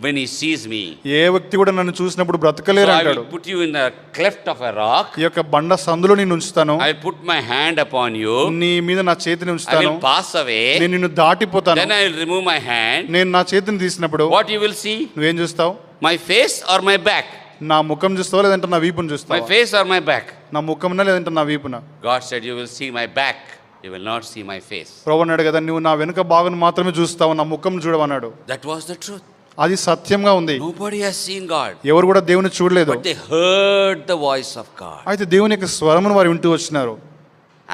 when he sees me. ఏ వ్యక్తి కూడా నన్ను చూసినప్పుడు బ్రతకలేరు So I అంటాడు. will put you in the cleft of a rock. ఈ యొక్క బండ సందులో నిన్ను ఉంచుతాను. I will put my hand upon you. నీ మీద నా చేతిని I ఉంచుతాను. will pass away. నేను నిన్ను దాటిపోతాను. Then I will remove my hand. నేను నా చేతిని తీసినప్పుడు What you will see? నువ్వేం చూస్తావు? My face or my back? నా ముఖం చూస్తావా లేదంటే నా వీపును My చూస్తావా? face or my back? నా ముఖంనా లేదంటే నా వీపున? God said, you will see my back. You will not see my face. ప్రభు అన్నాడు కదా, నువ్వు నా వెనుక భాగం మాత్రమే చూస్తావు, నా ముఖం చూడవన్నాడు. That was the truth. అది సత్యంగా ఉంది. Nobody has seen God. ఎవరు కూడా దేవుని చూడలేదు. But they heard the voice of God. అయితే దేవుని యొక్క స్వరమును వారు వింటూ వచ్చినారు.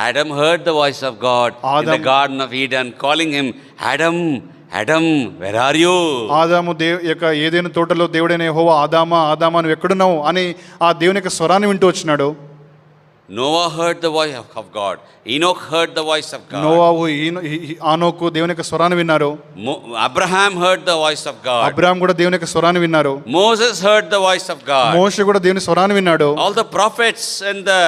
Adam heard the voice of God in the Garden of Eden, calling him, Adam, Adam, where are you? ఆదాము యొక్క ఏదైనా తోటలో దేవుడైన యెహోవా, ఆదామా ఆదామా నువ్వు ఎక్కడున్నావు అని ఆ దేవుని యొక్క స్వరాన్ని వింటూ వచ్చినాడు. Noah heard the voice of God. Enoch heard the voice of God. నోవాహు ఆనోకు దేవుని యొక్క స్వరాన్ని విన్నారు. Abraham heard the voice of God. Abraham కూడా దేవుని యొక్క స్వరాన్ని విన్నారు. Moses heard the voice of God. మోషే కూడా దేవుని స్వరాన్ని విన్నాడు. All the prophets and the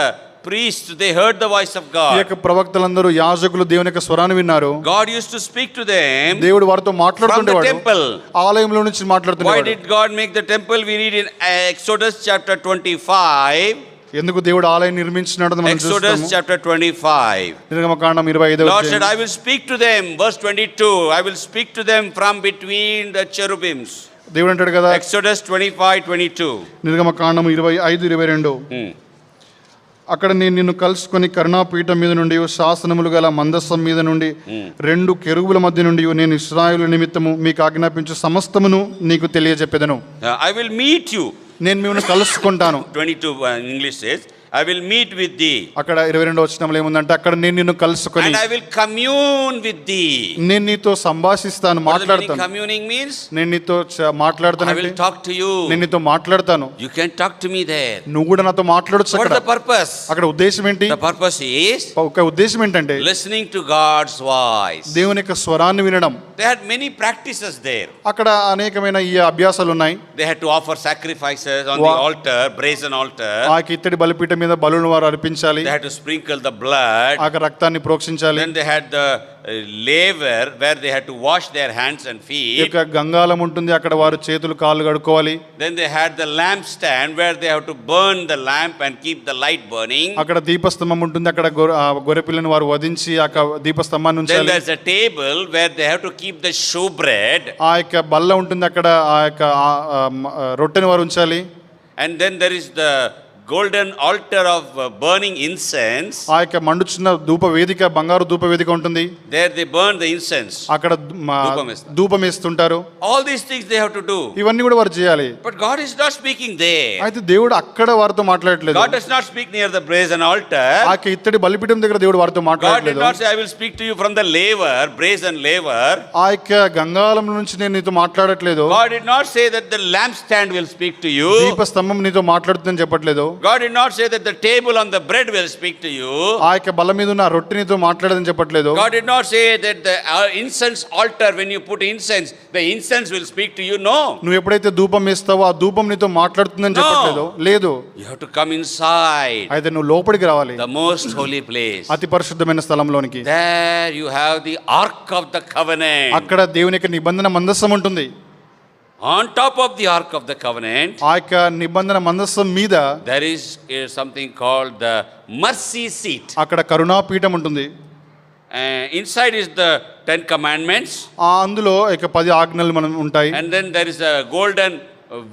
priests, they heard the voice of ఈ God. యొక్క ప్రవక్తలందరూ యాజకులు దేవుని యొక్క స్వరాన్ని విన్నారు. God used to speak to them. దేవుడు వారితో మాట్లాడుతుండేవాడు. From the temple. ఆలయంలో నుంచి మాట్లాడుతుండేవాడు. Why did God make the temple? We read in Exodus chapter 25. ఎందుకు దేవుడు ఆలయం నిర్మించినాడో మనం చూస్తాము. Exodus chapter 25. నిర్గమకాండం 25వ Lord said, I will speak to them. Verse 22. I will speak to them from between the cherubims. దేవుడు అంటాడు కదా, Exodus 25:22. నిర్గమకాండం 25:22. అక్కడ నేను నిన్ను కలుసుకొని కరుణాపీఠం మీద నుండి శాసనములు గల మందసం మీద నుండి 2 కెరూబుల మధ్య నుండి నేను ఇశ్రాయేలు నిమిత్తము మీకు ఆజ్ఞాపించు సమస్తమును నీకు తెలియజెప్పెదను. I will meet you. నేను మిమ్మల్ని కలుసుకుంటాను. 22 English says, I will meet with thee. అక్కడ 22వ వచనంలో ఏముందంటే, అక్కడ నేను నిన్ను కలుసుకొని and I will commune with thee. నేను నీతో సంభాషిస్తాను, మాట్లాడతాను. Communing means నేను నీతో మాట్లాడతాను. I will talk to you. నేను నీతో మాట్లాడతాను. You can talk to me there. నువ్వు కూడా నాతో మాట్లాడొచ్చు. What is the purpose? అక్కడ ఉద్దేశం ఏంటి? The purpose is ఒక ఉద్దేశం ఏంటంటే listening to God's voice. దేవుని యొక్క స్వరాన్ని వినడం. They had many practices there. అక్కడ అనేకమైన ఈ అభ్యాసాలు ఉన్నాయి. They had to offer sacrifices on the altar, brazen altar. ఆ ఇత్తడి బలిపీఠం మీద బలులను వారు అర్పించాలి. They had to sprinkle the blood. ఆ రక్తాన్ని ప్రోక్షించాలి. Then they had the laver where they had to wash their hands and feet. ఇక గంగాలం ఉంటుంది, అక్కడ వారు చేతులు కాళ్ళు కడుక్కోవాలి. Then they had the lampstand where they have to burn the lamp and keep the light burning. అక్కడ దీపస్తంభం ఉంటుంది, అక్కడ గొర్రెపిల్లని వారు వధించి ఆ దీపస్తంభాన్ని ఉంచాలి. Then there's a table where they have to keep the showbread. ఆ యొక్క బల్ల ఉంటుంది, అక్కడ ఆ యొక్క రొట్టెని వారు ఉంచాలి. And then there is the golden altar of burning incense. ఆ యొక్క మండుచున్న ధూప వేదిక, బంగారు ధూప వేదిక ఉంటుంది. There they burn the incense. అక్కడ ధూపం వేస్తుంటారు. All these things they have to do. ఇవన్నీ కూడా వారు చేయాలి. But God is not speaking there. అయితే దేవుడు అక్కడ వారితో మాట్లాడట్లేదు. God does not speak near the brazen altar. ఆ ఇత్తడి బలిపీఠం దగ్గర దేవుడు వారితో మాట్లాడట్లేదు. God did not say, I will speak to you from the laver, brazen laver. ఆ యొక్క గంగాళం నుంచి నేను నీతో మాట్లాడట్లేదు. God did not say that the lampstand will speak to you. దీప స్తంభం నీతో మాట్లాడుతుందని చెప్పట్లేదు. God did not say that the table on the bread will speak to you. ఆ యొక్క బల్ల మీద ఉన్న రొట్టె నీతో మాట్లాడదని చెప్పట్లేదు. God did not say that the incense altar, when you put incense, the incense will speak to you. No. నువ్వు ఎప్పుడైతే ధూపం వేస్తావో ఆ ధూపం నీతో మాట్లాడుతుందని చెప్పట్లేదు. లేదు. You have to come inside. అయితే నువ్వు లోపలికి రావాలి. The most holy place. అతి పరిశుద్ధమైన స్థలంలోనికి. There you have the ark of the covenant. అక్కడ దేవుని యొక్క నిబంధన మందసం ఉంటుంది. On top of the ark of the covenant, ఆ యొక్క నిబంధన మందసం మీద there is something called the mercy seat. అక్కడ కరుణాపీఠం ఉంటుంది. Inside is the 10 commandments. అందులో ఇక 10 ఆజ్ఞలు మనం ఉంటాయి. And then there is a golden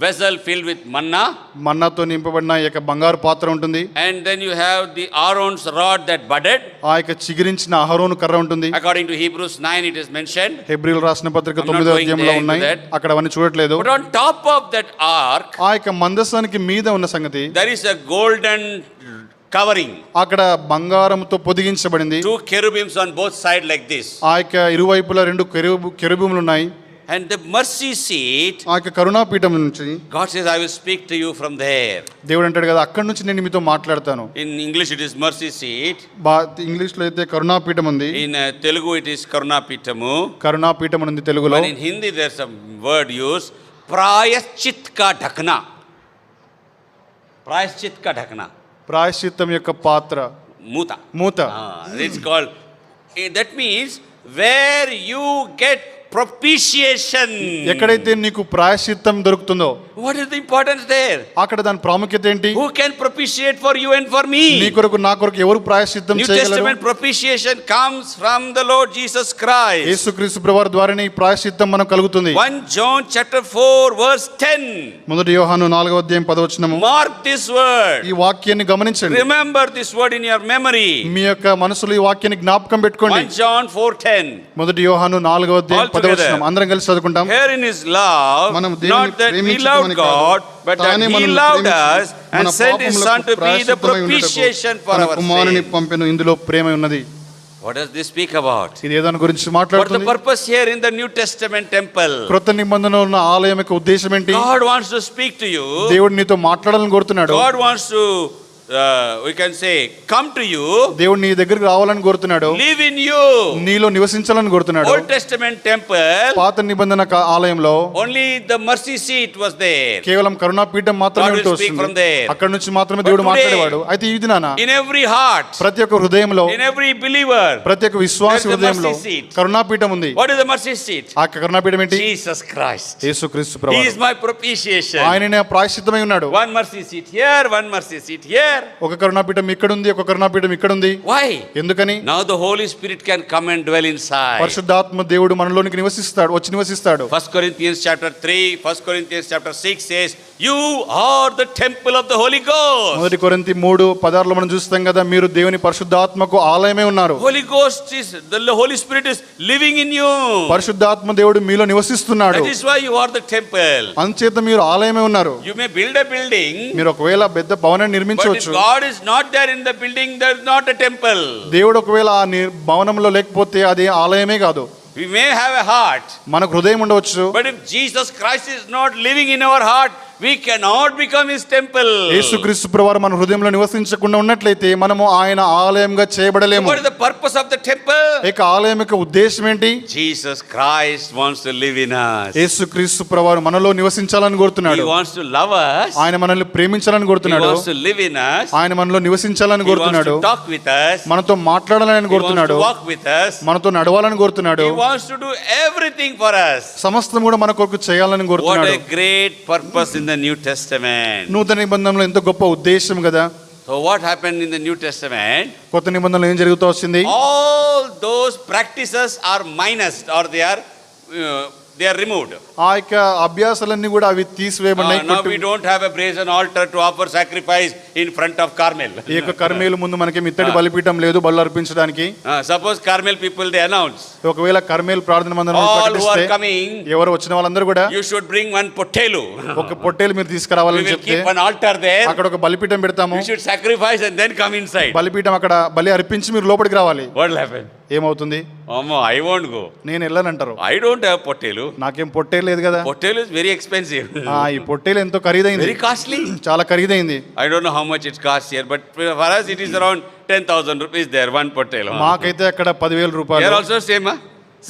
vessel filled with manna. మన్నాతో నింపబడిన యొక్క బంగారు పాత్ర ఉంటుంది. And then you have the Aaron's rod that budded. ఆ యొక్క చిగురించిన అహరోను కర్ర ఉంటుంది. According to Hebrews 9 it is mentioned. హెబ్రీయుల రాసిన పత్రిక 9వ అధ్యాయంలో ఉన్నాయి. అక్కడ అవన్నీ చూడట్లేదు. But on top of that ark, ఆ యొక్క మందసానికి మీద ఉన్న సంగతి, there is a golden covering. అక్కడ బంగారంతో పొదిగించబడింది. 2 cherubims on both sides like this. ఆ యొక్క ఇరువైపులా 2 కెరూబులు ఉన్నాయి. And the mercy seat, ఆ యొక్క కరుణాపీఠం నుంచి God says, I will speak to you from there. దేవుడు అంటాడు కదా, అక్కడ నుంచి నేను మీతో మాట్లాడతాను. In English it is mercy seat. English లో అయితే కరుణాపీఠం ఉంది. In Telugu it is karunapitamu. కరుణాపీఠం ఉంది తెలుగులో. But in Hindi there's a word used, प्रायश्चित का ढकना. प्रायश्चित का ढकना. ప్రాయశ్చిత్తం యొక్క పాత్ర, మూత. It's called, that means where you get propitiation. ఎక్కడైతే నీకు ప్రాయశ్చిత్తం దొరుకుతుందో. What is the importance there? అక్కడ దాని ప్రాముఖ్యత ఏంటి? Who can propitiate for you and for me? నీ కొరకు నా కొరకు ఎవరు ప్రాయశ్చిత్తం చేయగలరు? New Testament propitiation comes from the Lord Jesus Christ. యేసుక్రీస్తు ప్రభువారి ద్వారానే ఈ ప్రాయశ్చిత్తం మనకు కలుగుతుంది. 1 John chapter 4 verse 10. మొదటి యోహాను 4వ అధ్యాయం 10వ వచనము. Mark this word. ఈ వాక్యాన్ని గమనించండి. Remember this word in your memory. మీ యొక్క మనసులో ఈ వాక్యాన్ని జ్ఞాపకం పెట్టుకోండి. 1 John 4:10. మొదటి యోహాను 4వ అధ్యాయం 10వ వచనం. అందరం కలిసి చదువుకుంటాం. Herein is love, not that we loved God, but that He loved us and sent His Son to be the propitiation for our కుమారుని sins. పంపెను. ఇందులో ప్రేమ ఉన్నది. What does this speak about? ఇది ఏదాని గురించి What is the మాట్లాడుతుంది? purpose here in the New Testament temple? క్రొత్త నిబంధనలో ఉన్న ఆలయం యొక్క ఉద్దేశం ఏంటి? God wants to speak to you. దేవుడు నీతో మాట్లాడాలని కోరుతున్నాడు. God wants to we can say come to you. దేవుడు నీ దగ్గరికి రావాలని కోరుతున్నాడు. Live in you. నీలో నివసించాలని కోరుతున్నాడు. Old Testament temple, పాత నిబంధన ఆలయంలో only the mercy seat was there. కేవలం కరుణాపీఠం మాత్రమే God will speak ఉంటుంది. from there. అక్కడ నుంచి మాత్రమే దేవుడు మాట్లాడేవాడు. అయితే ఈ దినాన In every heart, ప్రతి ఒక్క హృదయంలో, in every believer, ప్రతి ఒక్క విశ్వాసి there is a హృదయంలో mercy seat. కరుణాపీఠం ఉంది. What is the mercy seat? ఆ కరుణాపీఠం ఏంటి? Jesus Christ. యేసుక్రీస్తు He ప్రభువు. is my propitiation. ఆయననే ప్రాయశ్చిత్తమై ఉన్నాడు. One mercy seat here, one mercy seat here. ఒక కరుణాపీఠం ఇక్కడ ఉంది, ఒక కరుణాపీఠం ఇక్కడ ఉంది. Why? ఎందుకని? Now the Holy Spirit can come and dwell inside. పరిశుద్ధాత్మ దేవుడు మనలోనికి నివసిస్తాడు, వచ్చి నివసిస్తాడు. 1 Corinthians chapter 3, 1 Corinthians chapter 6 says, you are the temple of the Holy Ghost. మొదటి కొరింథీ 3:16 మనం చూస్తాం కదా, మీరు దేవుని పరిశుద్ధాత్మకు ఆలయమే ఉన్నారు. Holy Ghost is, the Holy Spirit is living in you. పరిశుద్ధాత్మ దేవుడు మీలో నివసిస్తున్నాడు. That is why you are the temple. అంచేత మీరు ఆలయమే ఉన్నారు. You may build a building. మీరు ఒకవేళ పెద్ద భవనాన్ని But నిర్మించవచ్చు. if God is not there in the building, there is not a temple. దేవుడు ఒకవేళ ఆ భవనంలో లేకపోతే అది ఆలయమే కాదు. We may have a heart. మనకు హృదయం ఉండవచ్చు. But if Jesus Christ is not living in our heart, we cannot become His temple. యేసుక్రీస్తు ప్రభువారు మన హృదయంలో నివసించకుండా ఉన్నట్లయితే మనము ఆయన ఆలయంగా చేయబడలేము. What is the purpose of the temple? ఇక ఆలయం యొక్క ఉద్దేశం ఏంటి? Jesus Christ wants to live in us. యేసుక్రీస్తు ప్రభువారు మనలో నివసించాలని కోరుతున్నాడు. He wants to love us. ఆయన మనల్ని ప్రేమించాలని కోరుతున్నాడు. He wants to live in us. ఆయన మనలో నివసించాలని He wants కోరుతున్నాడు. to talk with us. మనతో మాట్లాడాలని కోరుతున్నాడు. He wants to walk with us. మనతో నడవాలని కోరుతున్నాడు. He wants to do everything for us. సమస్తం కూడా మన కొరకు చేయాలని What కోరుతున్నాడు. a great purpose in the New Testament. నూతన నిబంధనలో ఎంత గొప్ప ఉద్దేశం కదా. So what happened in the New Testament? కొత్త నిబంధనలో ఏం జరుగుతూ వచ్చింది? All those practices are minused, or they are they are removed. ఆ యొక్క అభ్యాసాలన్నీ కూడా అవి తీసివేయబడినాయి. Now we don't have a brazen altar to offer sacrifice in front of Carmel. ఈ యొక్క కర్మేలు ముందు మనకి ఇత్తడి బలిపీఠం లేదు బలు అర్పించడానికి. Suppose Carmel people they announce, ఒకవేళ కర్మేలు ప్రార్థన మందిరం all who are ప్రకటిస్తే coming, ఎవరు వచ్చిన వాళ్ళందరూ కూడా you should bring one potelu. ఒక పొట్టేలు మీరు We తీసుకురావాలని will చెప్తే keep one altar there. అక్కడ ఒక బలిపీఠం పెడతాము. You should sacrifice and then come inside. బలిపీఠం అక్కడ బలి అర్పించి మీరు లోపలికి రావాలి. What will happen? ఏమవుతుంది? Ammo, I won't go. నేను వెళ్ళనంటారు. I don't have potelu. నాకేం పొట్టేలు లేదు కదా. Potelu is very expensive. ఈ పొట్టేలు ఎంతో ఖరీదైంది, Very costly. చాలా ఖరీదైంది. I don't know how much it costs here, but for us it is around 10,000 rupees there, one potelu. మాకైతే అక్కడ 10,000 Here రూపాయలు. also same,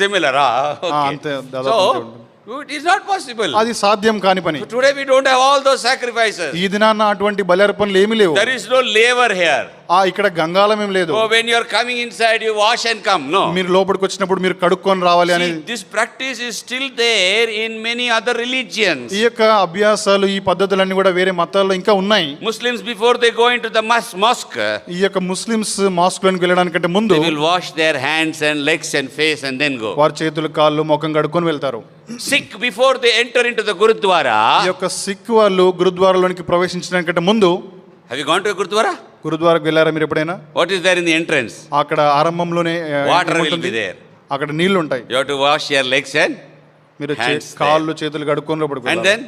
similar. Okay. అంతే దాదాపు అంతే ఉంటుంది. So, it is not possible. అది సాధ్యం కాని పని. So today we don't have all those sacrifices. ఈ దినాన్న అటువంటి బలి అర్పణలు ఏమీ లేవు. There is no laver here. ఇక్కడ గంగాళం ఏం లేదు. Oh, when you are coming inside, you wash and come. No. మీరు లోపలికి వచ్చినప్పుడు మీరు కడుక్కొని రావాలి See, అనేది. this practice is still there in many other religions. ఈ యొక్క అభ్యాసాలు ఈ పద్ధతులన్నీ కూడా వేరే మతాల్లో ఇంకా ఉన్నాయి. Muslims before they go into the mosque, ఈ యొక్క ముస్లిమ్స్ మాస్కులకు వెళ్ళడానికంటే ముందు they will wash their hands and legs and face and then go. వారి చేతులు కాళ్ళు ముఖం కడుక్కొని వెళ్తారు. Sikh before they enter into the Gurudwara. ఈ యొక్క సిక్ వాళ్ళు గురుద్వారాలోనికి ప్రవేశించడానికంటే ముందు, Have you gone to a Gurudwara? గురుద్వారాకు వెళ్ళారా మీరు ఎప్పుడైనా? What is there in the entrance? అక్కడ ఆరంభంలోనే Water will ఏముంటుంది? be there. అక్కడ నీళ్లు ఉంటాయి. You have to wash your legs and మీరు hands కాళ్ళు చేతులు కడుక్కొని లోపలికి and వెళ్ళాలి. then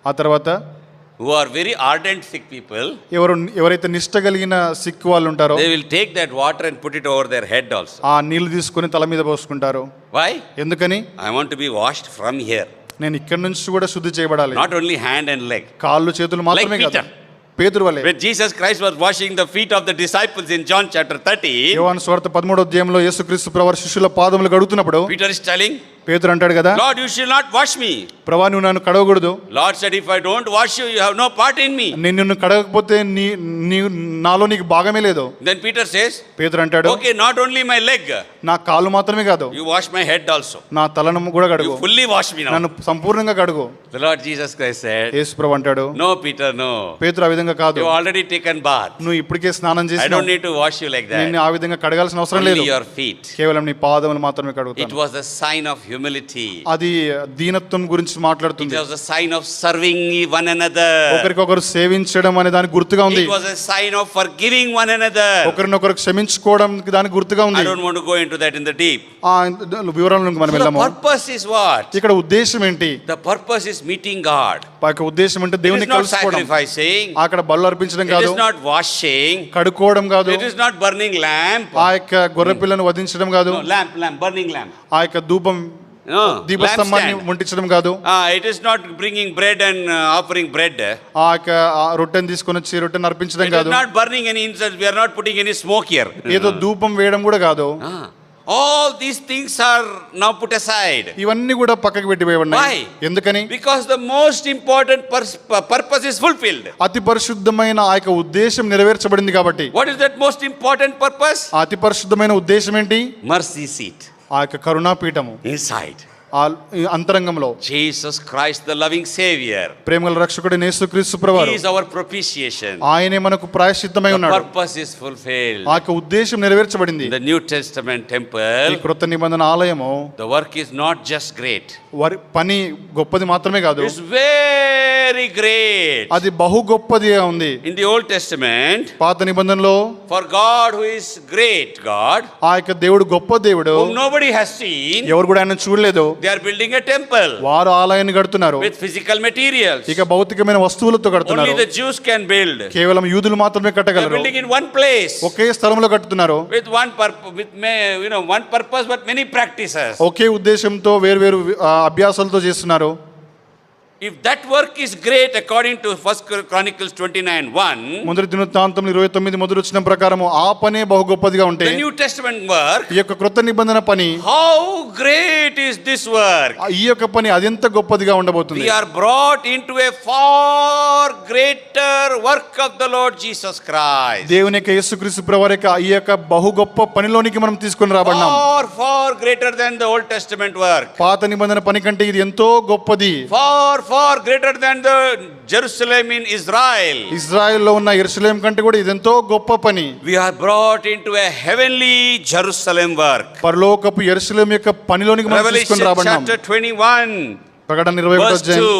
ఆ తర్వాత who are very ardent Sikh people, ఎవరైతే నిష్ట కలిగిన సిక్ వాళ్ళు ఉంటారో they will take that water and put it over their head also. ఆ నీళ్లు తీసుకొని తల మీద పోసుకుంటారు. Why? ఎందుకని? I want to be washed from here. నేను ఇక్కడ నుంచి కూడా శుద్ధి చేయబడాలి. Not only hand and leg. కాళ్ళు చేతులు మాత్రమే Like కాదు, పేతురు వలె. When Jesus Christ was washing the feet of the disciples in John chapter 30, యోహాను సువార్త 13వ అధ్యాయంలో యేసుక్రీస్తు ప్రభువు శిష్యుల పాదములు కడుగుతున్నప్పుడు Peter is telling, పేతురు అంటాడు కదా, Lord, you shall not wash me. ప్రభువా నువ్వు నన్ను కడగకూడదు. Lord said, if I don't wash you, you have no part in me. నేను నిన్ను కడగకపోతే నాలో నీకు భాగమే లేదు. Then Peter says, పేతురు అంటాడు, okay, not only my leg, నా కాళ్ళు మాత్రమే కాదు, you wash my head also. నా తలను కూడా కడుగు. You fully wash me now. నన్ను సంపూర్ణంగా కడుగు. The Lord Jesus Christ said, యేసు ప్రభువు అంటాడు, no, Peter, no. పేతురు ఆ విధంగా కాదు, You already taken bath. నువ్వు ఇప్పటికే స్నానం I చేసినావు, don't need to wash you like నిన్ను that. ఆ విధంగా కడగాల్సిన అవసరం లేదు. Only your feet. కేవలం నీ పాదములు మాత్రమే It కడుగుతాను. was a sign of humility. అది దీనత్వం గురించి It మాట్లాడుతుంది. was a sign of serving one another. ఒకరికొకరు సేవించడం అనే దానికి గుర్తుగా ఉంది. It was a sign of forgiving one another. ఒకరినొకరు క్షమించుకోవడం దానికి గుర్తుగా I ఉంది. don't want to go into that in the deep. ఆ వివరాలకు మనం So the వెళ్ళాము. purpose is what? ఇక్కడ ఉద్దేశం ఏంటి? The purpose is meeting God. ఆ యొక్క ఉద్దేశం అంటే It దేవుని is not కలుసుకోవడం. sacrificing. అక్కడ బలు అర్పించడం It కాదు, is not washing. కడుక్కోవడం కాదు, It is not burning lamp. ఆ యొక్క గొర్రె పిల్లను వధించడం కాదు, No, lamp, burning lamp. ఆ యొక్క ధూపం No, దీపస్తంభాన్ని lampstand. ముట్టించడం కాదు, It is not bringing bread and offering bread. ఆ యొక్క రొట్టెని తీసుకొని వచ్చి రొట్టెని అర్పించడం It is కాదు, not burning any incense. We are not putting any smoke here. ఏదో ధూపం వేయడం కూడా కాదు. All these things are now put aside. ఇవన్నీ కూడా పక్కకు పెట్టి వేయబడినాయి. Why? ఎందుకని? Because the most important purpose is fulfilled. అతి పరిశుద్ధమైన ఆ యొక్క ఉద్దేశం నెరవేర్చబడింది కాబట్టి. What is that most important purpose? ఆ అతి పరిశుద్ధమైన ఉద్దేశం ఏంటి? Mercy seat. ఆ యొక్క కరుణాపీఠము Inside. ఆ అంతరంగంలో Jesus Christ, the loving Savior. ప్రేమగల రక్షకుడైన యేసుక్రీస్తు ప్రభువారు, He is our propitiation. ఆయనే మనకు ప్రాయశ్చిత్తమై The ఉన్నాడు. purpose is fulfilled. ఆ యొక్క ఉద్దేశం నెరవేర్చబడింది. The New Testament ఈ temple, క్రొత్త నిబంధన ఆలయము the work is not just great. వారి పని గొప్పది మాత్రమే కాదు, It's very great. అది బహు గొప్పదిగా ఉంది. In the Old Testament, పాత నిబంధనలో for God who is great God, ఆ యొక్క దేవుడు గొప్ప దేవుడు, whom nobody has seen, ఎవరు కూడా ఆయన చూడలేదు, they are building a temple వారు ఆలయాన్ని కడుతున్నారు. with physical materials. ఇక భౌతికమైన వస్తువులతో Only కడుతున్నారు. the Jews can build. కేవలం యూదులు మాత్రమే They are కట్టగలరు. building in one place ఒకే స్థలంలో కట్టుతున్నారు. with one purpose but many practices. ఒకే ఉద్దేశంతో వేరు అభ్యాసాలతో చేస్తున్నారు. If that work is great according to 1 Chronicles 29:1, మొదటి దినవృత్తాంతం 29 మొదటి వచనం ప్రకారము ఆ పనే బహు గొప్పదిగా ఉంటే, the New Testament work, ఈ యొక్క క్రొత్త నిబంధన పని, how great is this work? ఈ యొక్క పని అదెంత గొప్పదిగా ఉండబోతుంది. We are brought into a far greater work of the Lord Jesus Christ. దేవుని యొక్క యేసుక్రీస్తు ప్రభువారి యొక్క ఈ యొక్క బహు గొప్ప పనిలోనికి మనం తీసుకొని రాబడినాం. Far greater than the Old Testament work. పాత నిబంధన పని కంటే ఇది ఎంతో గొప్పది. Far far greater than the Jerusalem in Israel. ఇజ్రాయెల్లో ఉన్న యెరూషలేం కంటే కూడా ఇదెంతో గొప్ప పని. We are brought into a heavenly Jerusalem work. పరలోకపు యెరూషలేం యొక్క పనిలోనికి మనం తీసుకొని Revelation రాబడ్డాం. chapter 21 ప్రకటన 21 verse 2.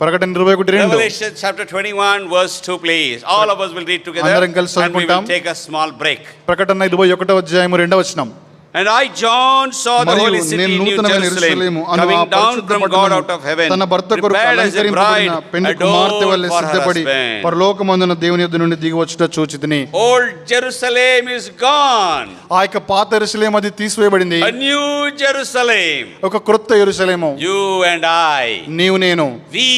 ప్రకటన 21:2. Revelation chapter 21 verse 2 please. All of us will read together అందరం కలిసి and we will చదువుకుంటాం. take a small break. ప్రకటన 21 అధ్యాయం 2వ వచనం. And I, John, saw the మరియు holy city, నేను New నూతనమైన Jerusalem, యెరూషలేము అను ఆ coming down పరిశుద్ధ from God పట్టణము out of heaven, తన భర్త కొరకు prepared as a అలంకరింపబడిన bride, పెండ్లి కుమార్తె వలె adorned for her సిద్ధపడి husband. పరలోకమందున దేవుని యొద్ద నుండి దిగి వచ్చుట చూచితిని. Old Jerusalem is gone. ఆ యొక్క పాత యెరూషలేము అది తీసివేయబడింది. A new Jerusalem. ఒక క్రొత్త యెరూషలేము. You and I. నీవు నేను. We.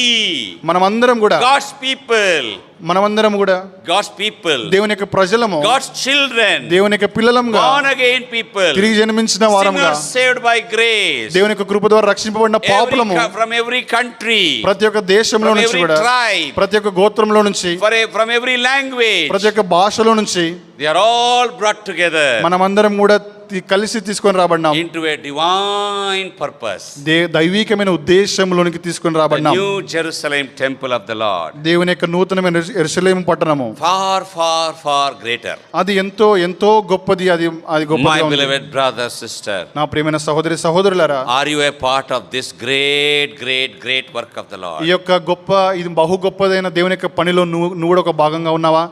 మనమందరం కూడా. God's people. మనమందరం కూడా God's people. దేవుని యొక్క ప్రజలము. God's children. దేవుని యొక్క పిల్లలంగా. Born again people. తిరిగి జన్మించిన వారముగా. Sinners saved by grace. దేవుని యొక్క కృప ద్వారా రక్షింపబడిన పాపులము. From every country. ప్రతి ఒక్క దేశంలో నుంచి కూడా. ప్రతి ఒక్క గోత్రంలో నుంచి. From every language. ప్రతి ఒక్క భాషలో నుంచి. They are all brought together. మనమందరం కూడా కలిసి తీసుకొని రాబడ్డాం. Into a divine purpose. దైవికమైన ఉద్దేశంలోనికి తీసుకొని రాబడ్డాం. The New Jerusalem temple of the Lord. దేవుని యొక్క నూతనమైన యెరూషలేము పట్టణము. Far, far, far greater. అది ఎంతో ఎంతో గొప్పది. అది గొప్పది. My beloved brother, sister. నా ప్రియమైన సహోదరి సహోదరులారా. Are you a part of this great, great, great work of the Lord? ఈ యొక్క గొప్ప ఇది బహు గొప్పదైన దేవుని యొక్క పనిలో నువ్వు కూడా ఒక భాగంగా ఉన్నావా?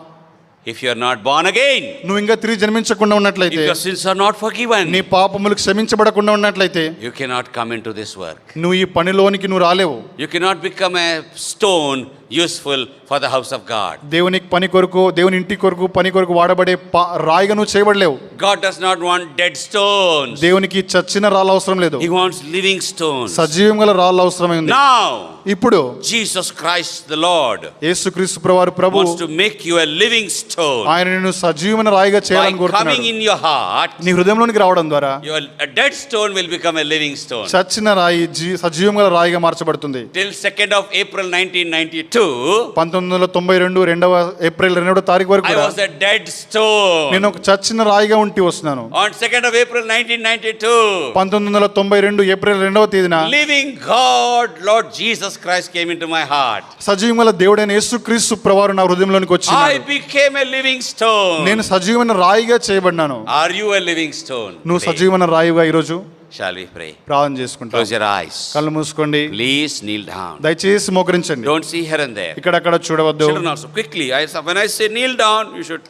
If you are not born again, నువ్వు ఇంకా తిరిగి జన్మించకుండా ఉన్నట్లయితే, if your sins are not forgiven, నీ పాపములు క్షమించబడకుండా ఉన్నట్లయితే, you cannot come into this work. నువ్వు ఈ పనిలోనికి నువ్వు రాలేవు. You cannot become a stone useful for the house of God. దేవుని పని కొరకు, దేవుని ఇంటి కొరకు, పని కొరకు వాడబడే రాయిగా నువ్వు చేయబడలేవు. God does not want dead stones. దేవునికి చచ్చిన రాళ్ళు అవసరం లేదు. He wants living stones. సజీవం గల రాళ్ళు అవసరమే ఉంది. Now, ఇప్పుడు Jesus Christ the Lord యేసుక్రీస్తు ప్రభు wants to make you a living stone. ఆయన నిన్ను సజీవమైన రాయిగా చేయాలని కోరుతున్నాడు. Coming in your heart, నీ హృదయంలోనికి రావడం ద్వారా a dead stone will become a living stone. చచ్చిన రాయి సజీవం గల రాయిగా మార్చబడుతుంది. Till 2nd of April 1992, 1992 April 2వ తారీఖు వరకు I was a dead stone. నేను ఒక చచ్చిన రాయిగా ఉండి వస్తున్నాను. On 2nd of April 1992, 1992 April 2వ తేదీన living God Lord Jesus Christ came into my heart. సజీవం గల దేవుడైన యేసుక్రీస్తు ప్రభువు నా హృదయంలోనికి వచ్చాడు. I became a living stone. నేను సజీవమైన రాయిగా చేయబడ్డాను. Are you a living stone? నువ్వు సజీవమైన రాయిగా ఈ రోజు Shall we pray? ప్రార్థన చేసుకుంటాం. Close your eyes. కళ్ళు మూసుకోండి. Please kneel down. దయచేసి మోకరించండి. Don't see here and there. ఇక్కడక్కడ చూడవద్దు. Children also quickly. When I say kneel down, you should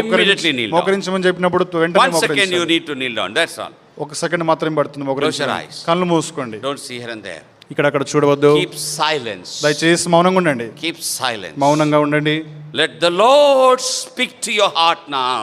immediately kneel down. మోకరించమని చెప్పినప్పుడు వెంటనే 1 second మోకరించాలి. you need to kneel down. That's all. ఒక second మాత్రమే పడుతుంది మోకరించడానికి. కళ్ళు మూసుకోండి. Don't see here and there. ఇక్కడక్కడ చూడవద్దు. Keep silence. దయచేసి మౌనంగా ఉండండి. Keep silence. మౌనంగా ఉండండి. Let the Lord speak to your heart now.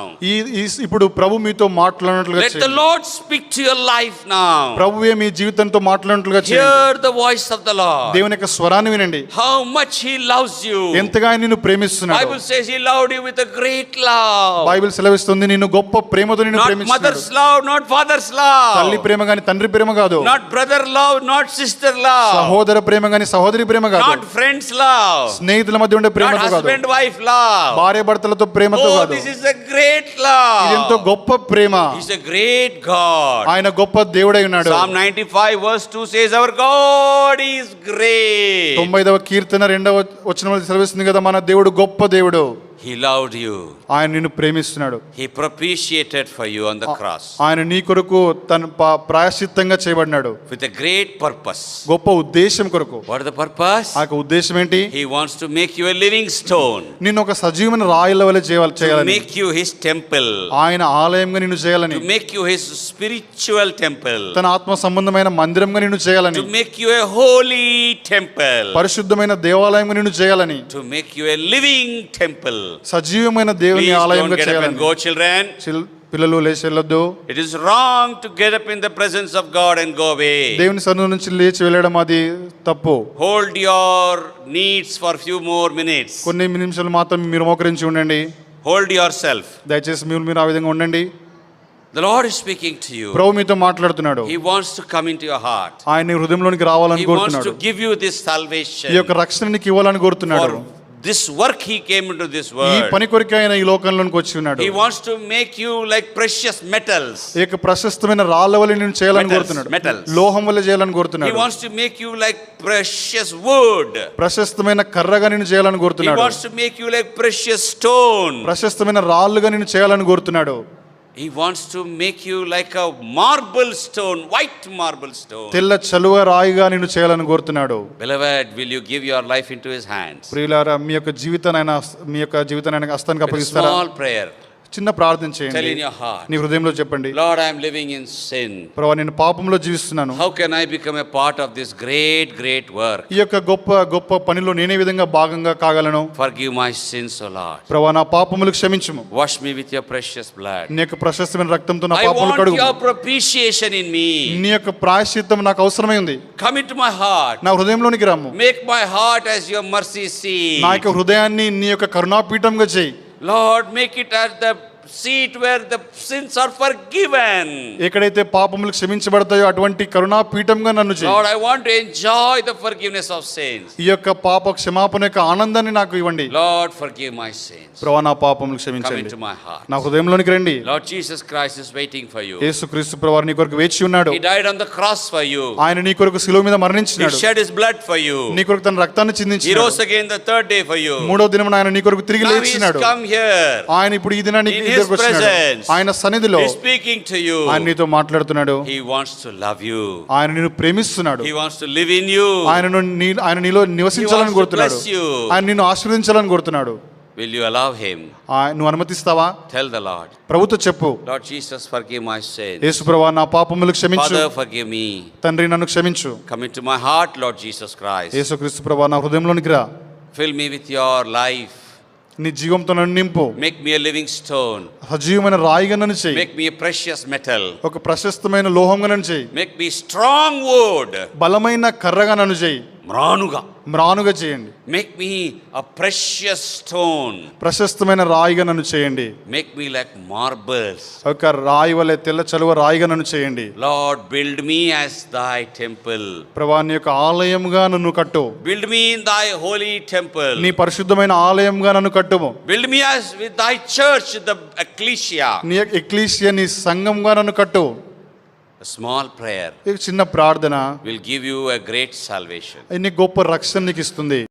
ఇప్పుడు ప్రభు మీతో మాట్లాడినట్లుగా Let the Lord speak to your life now. ప్రభువే మీ జీవితంతో మాట్లాడినట్లుగా చేయండి. Hear the voice of the Lord. దేవుని యొక్క స్వరాన్ని వినండి. How much he loves you. ఎంతగా ఆయన నిన్ను ప్రేమిస్తున్నాడు. Bible says he loved you with a great love. Bible సెలవిస్తుంది నిన్ను గొప్ప ప్రేమతో నిన్ను ప్రేమిస్తున్నాడు. Not mother's love, not father's love. తల్లి ప్రేమ గాని తండ్రి ప్రేమ కాదు. Not brother love, not sister love. సహోదర ప్రేమ గాని సహోదరి ప్రేమ కాదు. Not friends love. స్నేహితుల మధ్య ఉండే ప్రేమతో కాదు. Not husband wife love. భార్య భర్తలతో ప్రేమతో కాదు. This is a great love. ఇది ఎంతో గొప్ప ప్రేమ. He is a great God. ఆయన గొప్ప దేవుడై ఉన్నాడు. Psalm 95 verse 2 says our God is great. 95వ కీర్తన 2వ వచనంలో సెలవిస్తుంది కదా మన దేవుడు గొప్ప దేవుడు. He loved you. ఆయన నిన్ను ప్రేమిస్తున్నాడు. He propitiated for you on the cross. ఆయన నీ కొరకు తన ప్రాయశ్చిత్తంగా చేయబడినాడు. With a great purpose. గొప్ప ఉద్దేశం కొరకు. What is the purpose? ఆ ఉద్దేశం ఏంటి? He wants to make you a living stone. నిన్ను ఒక సజీవమైన రాయిల వలె చేయాలని. To make you his temple. ఆయన ఆలయంగా నిన్ను చేయాలని. To make you his spiritual temple. తన ఆత్మ సంబంధమైన మందిరంగా నిన్ను చేయాలని. To make you a holy temple. పరిశుద్ధమైన దేవాలయంగా నిన్ను చేయాలని. To make you a living temple. సజీవమైన దేవుని ఆలయంగా చేయాలని. Go children. పిల్లలు లేచి వెళ్ళొద్దు. It is wrong to get up in the presence of God and go away. దేవుని సన్నిధి నుంచి లేచి వెళ్ళడం అది తప్పు. Hold your needs for few more minutes. కొన్ని నిమిషాలు మాత్రం మీరు మోకరించి ఉండండి. Hold yourself. దయచేసి మీరు ఆ విధంగా ఉండండి. The Lord is speaking to you. ప్రభు మీతో మాట్లాడుతున్నాడు. He wants to come into your heart. ఆయన నీ హృదయంలోనికి రావాలని కోరుతున్నాడు. He wants to give you this salvation. ఈ యొక్క రక్షణ నీకు ఇవ్వాలని కోరుతున్నాడు. this work he came into this ఈ world. పని కొరకే ఆయన ఈ లోకంలోనికి వచ్చి ఉన్నాడు. He wants to make you like precious metals. ఏక ప్రశస్తమైన రాళ్ళ వలె నిన్ను చేయాలని కోరుతున్నాడు. Metals. లోహం వలె చేయాలని He కోరుతున్నాడు. wants to make you like precious wood. ప్రశస్తమైన కర్రగా నిన్ను చేయాలని He కోరుతున్నాడు. wants to make you like precious stone. ప్రశస్తమైన రాళ్ళుగా నిన్ను చేయాలని కోరుతున్నాడు. He wants to make you like a marble stone, white marble stone. తెల్ల చలువ రాయిగా నిన్ను చేయాలని కోరుతున్నాడు. Beloved, will you give your life into his hands? ప్రియులారా, మీ యొక్క జీవితాన్ని ఆయన హస్తానికి With a అప్పగిస్తారా? small prayer. చిన్న ప్రార్థన Tell చేయండి. in your heart, నీ హృదయంలో చెప్పండి, Lord, I am living in sin. ప్రభువా నేను పాపంలో జీవిస్తున్నాను. How can I become a part of this great work? ఈ యొక్క గొప్ప పనిలో నేనే విధంగా భాగంగా కాగలను? Forgive my sins, O Lord. ప్రభువా నా పాపములకు క్షమించుము. Wash me with your precious blood. నీ యొక్క ప్రశస్తమైన రక్తంతో నా I పాపములు want కడుగు. your propitiation in me. నీ యొక్క ప్రాయశ్చిత్తం నాకు అవసరమై ఉంది. Come into my heart. నా హృదయంలోనికి రమ్ము. Make my heart as your mercy seat. నా యొక్క హృదయాన్ని నీ యొక్క కరుణాపీఠంగా చేయి. Lord, make it as the seat where the sins are forgiven. ఎక్కడైతే పాపములు క్షమించబడతాయో అటువంటి కరుణాపీఠంగా నన్ను చేయి. Lord, I want to enjoy the forgiveness of sins. ఈ యొక్క పాప క్షమాపణ యొక్క ఆనందాన్ని నాకు ఇవ్వండి. Lord, forgive my sins. ప్రభువా నా పాపములు Come క్షమించండి. into my heart. నా హృదయంలోనికి రండి. Lord Jesus Christ is waiting for you. యేసుక్రీస్తు ప్రభువారు నీ కొరకు వేచి ఉన్నాడు. He died on the cross for you. ఆయన నీ కొరకు శిలువ మీద He మరణించినాడు. shed his blood for you. నీ కొరకు తన రక్తాన్ని He చిందించాడు. rose again the third day for you. మూడో దినమున ఆయన నీ కొరకు తిరిగి Now he has లేచినాడు. come here. ఆయన ఇప్పుడు ఈ దినానికి In నీ his దగ్గరకు వచ్చినాడు. presence. ఆయన సన్నిధిలో He is speaking to you. ఆయన నీతో మాట్లాడుతున్నాడు. He wants to love you. ఆయన నిన్ను ప్రేమిస్తున్నాడు. He wants to live in you. ఆయన నీలో నివసించాలని He wants to కోరుతున్నాడు. bless you. ఆయన నిన్ను ఆశీర్వదించాలని కోరుతున్నాడు. Will you allow him? నువ్వు అనుమతిస్తావా? Tell the Lord. ప్రభుతో చెప్పు, Lord Jesus, forgive my sins. యేసు ప్రభువా నా పాపములు క్షమించు. Father, forgive me. తండ్రి నన్ను క్షమించు. Come into my heart, Lord Jesus Christ. యేసుక్రీస్తు ప్రభువా నా హృదయంలోనికి రా. Fill me with your life. నీ జీవంతో నన్ను నింపు. Make me a living stone. సజీవమైన రాయిగా నన్ను చేయి. Make me a precious metal. ఒక ప్రశస్తమైన లోహంగా నన్ను చేయి. Make me strong wood. బలమైన కర్రగా నన్ను చేయి. మ్రానుగా చేయండి. Make me a precious stone. ప్రశస్తమైన రాయిగా నన్ను చేయండి. Make me like marbles. ఒక రాయి వలె తెల్ల చలువ రాయిగా నన్ను చేయండి. Lord, build me as thy temple. ప్రభువా నీ యొక్క ఆలయంగా నన్ను కట్టు. Build me in thy holy temple. నీ పరిశుద్ధమైన ఆలయంగా నన్ను కట్టుము. Build me as with thy church, the ecclesia. నీ ఎక్లీసియా నీ సంఘంగా నన్ను కట్టు. A small prayer ఈ చిన్న ప్రార్థన will give you a great salvation. నీ గొప్ప రక్షణ నీకు ఇస్తుంది.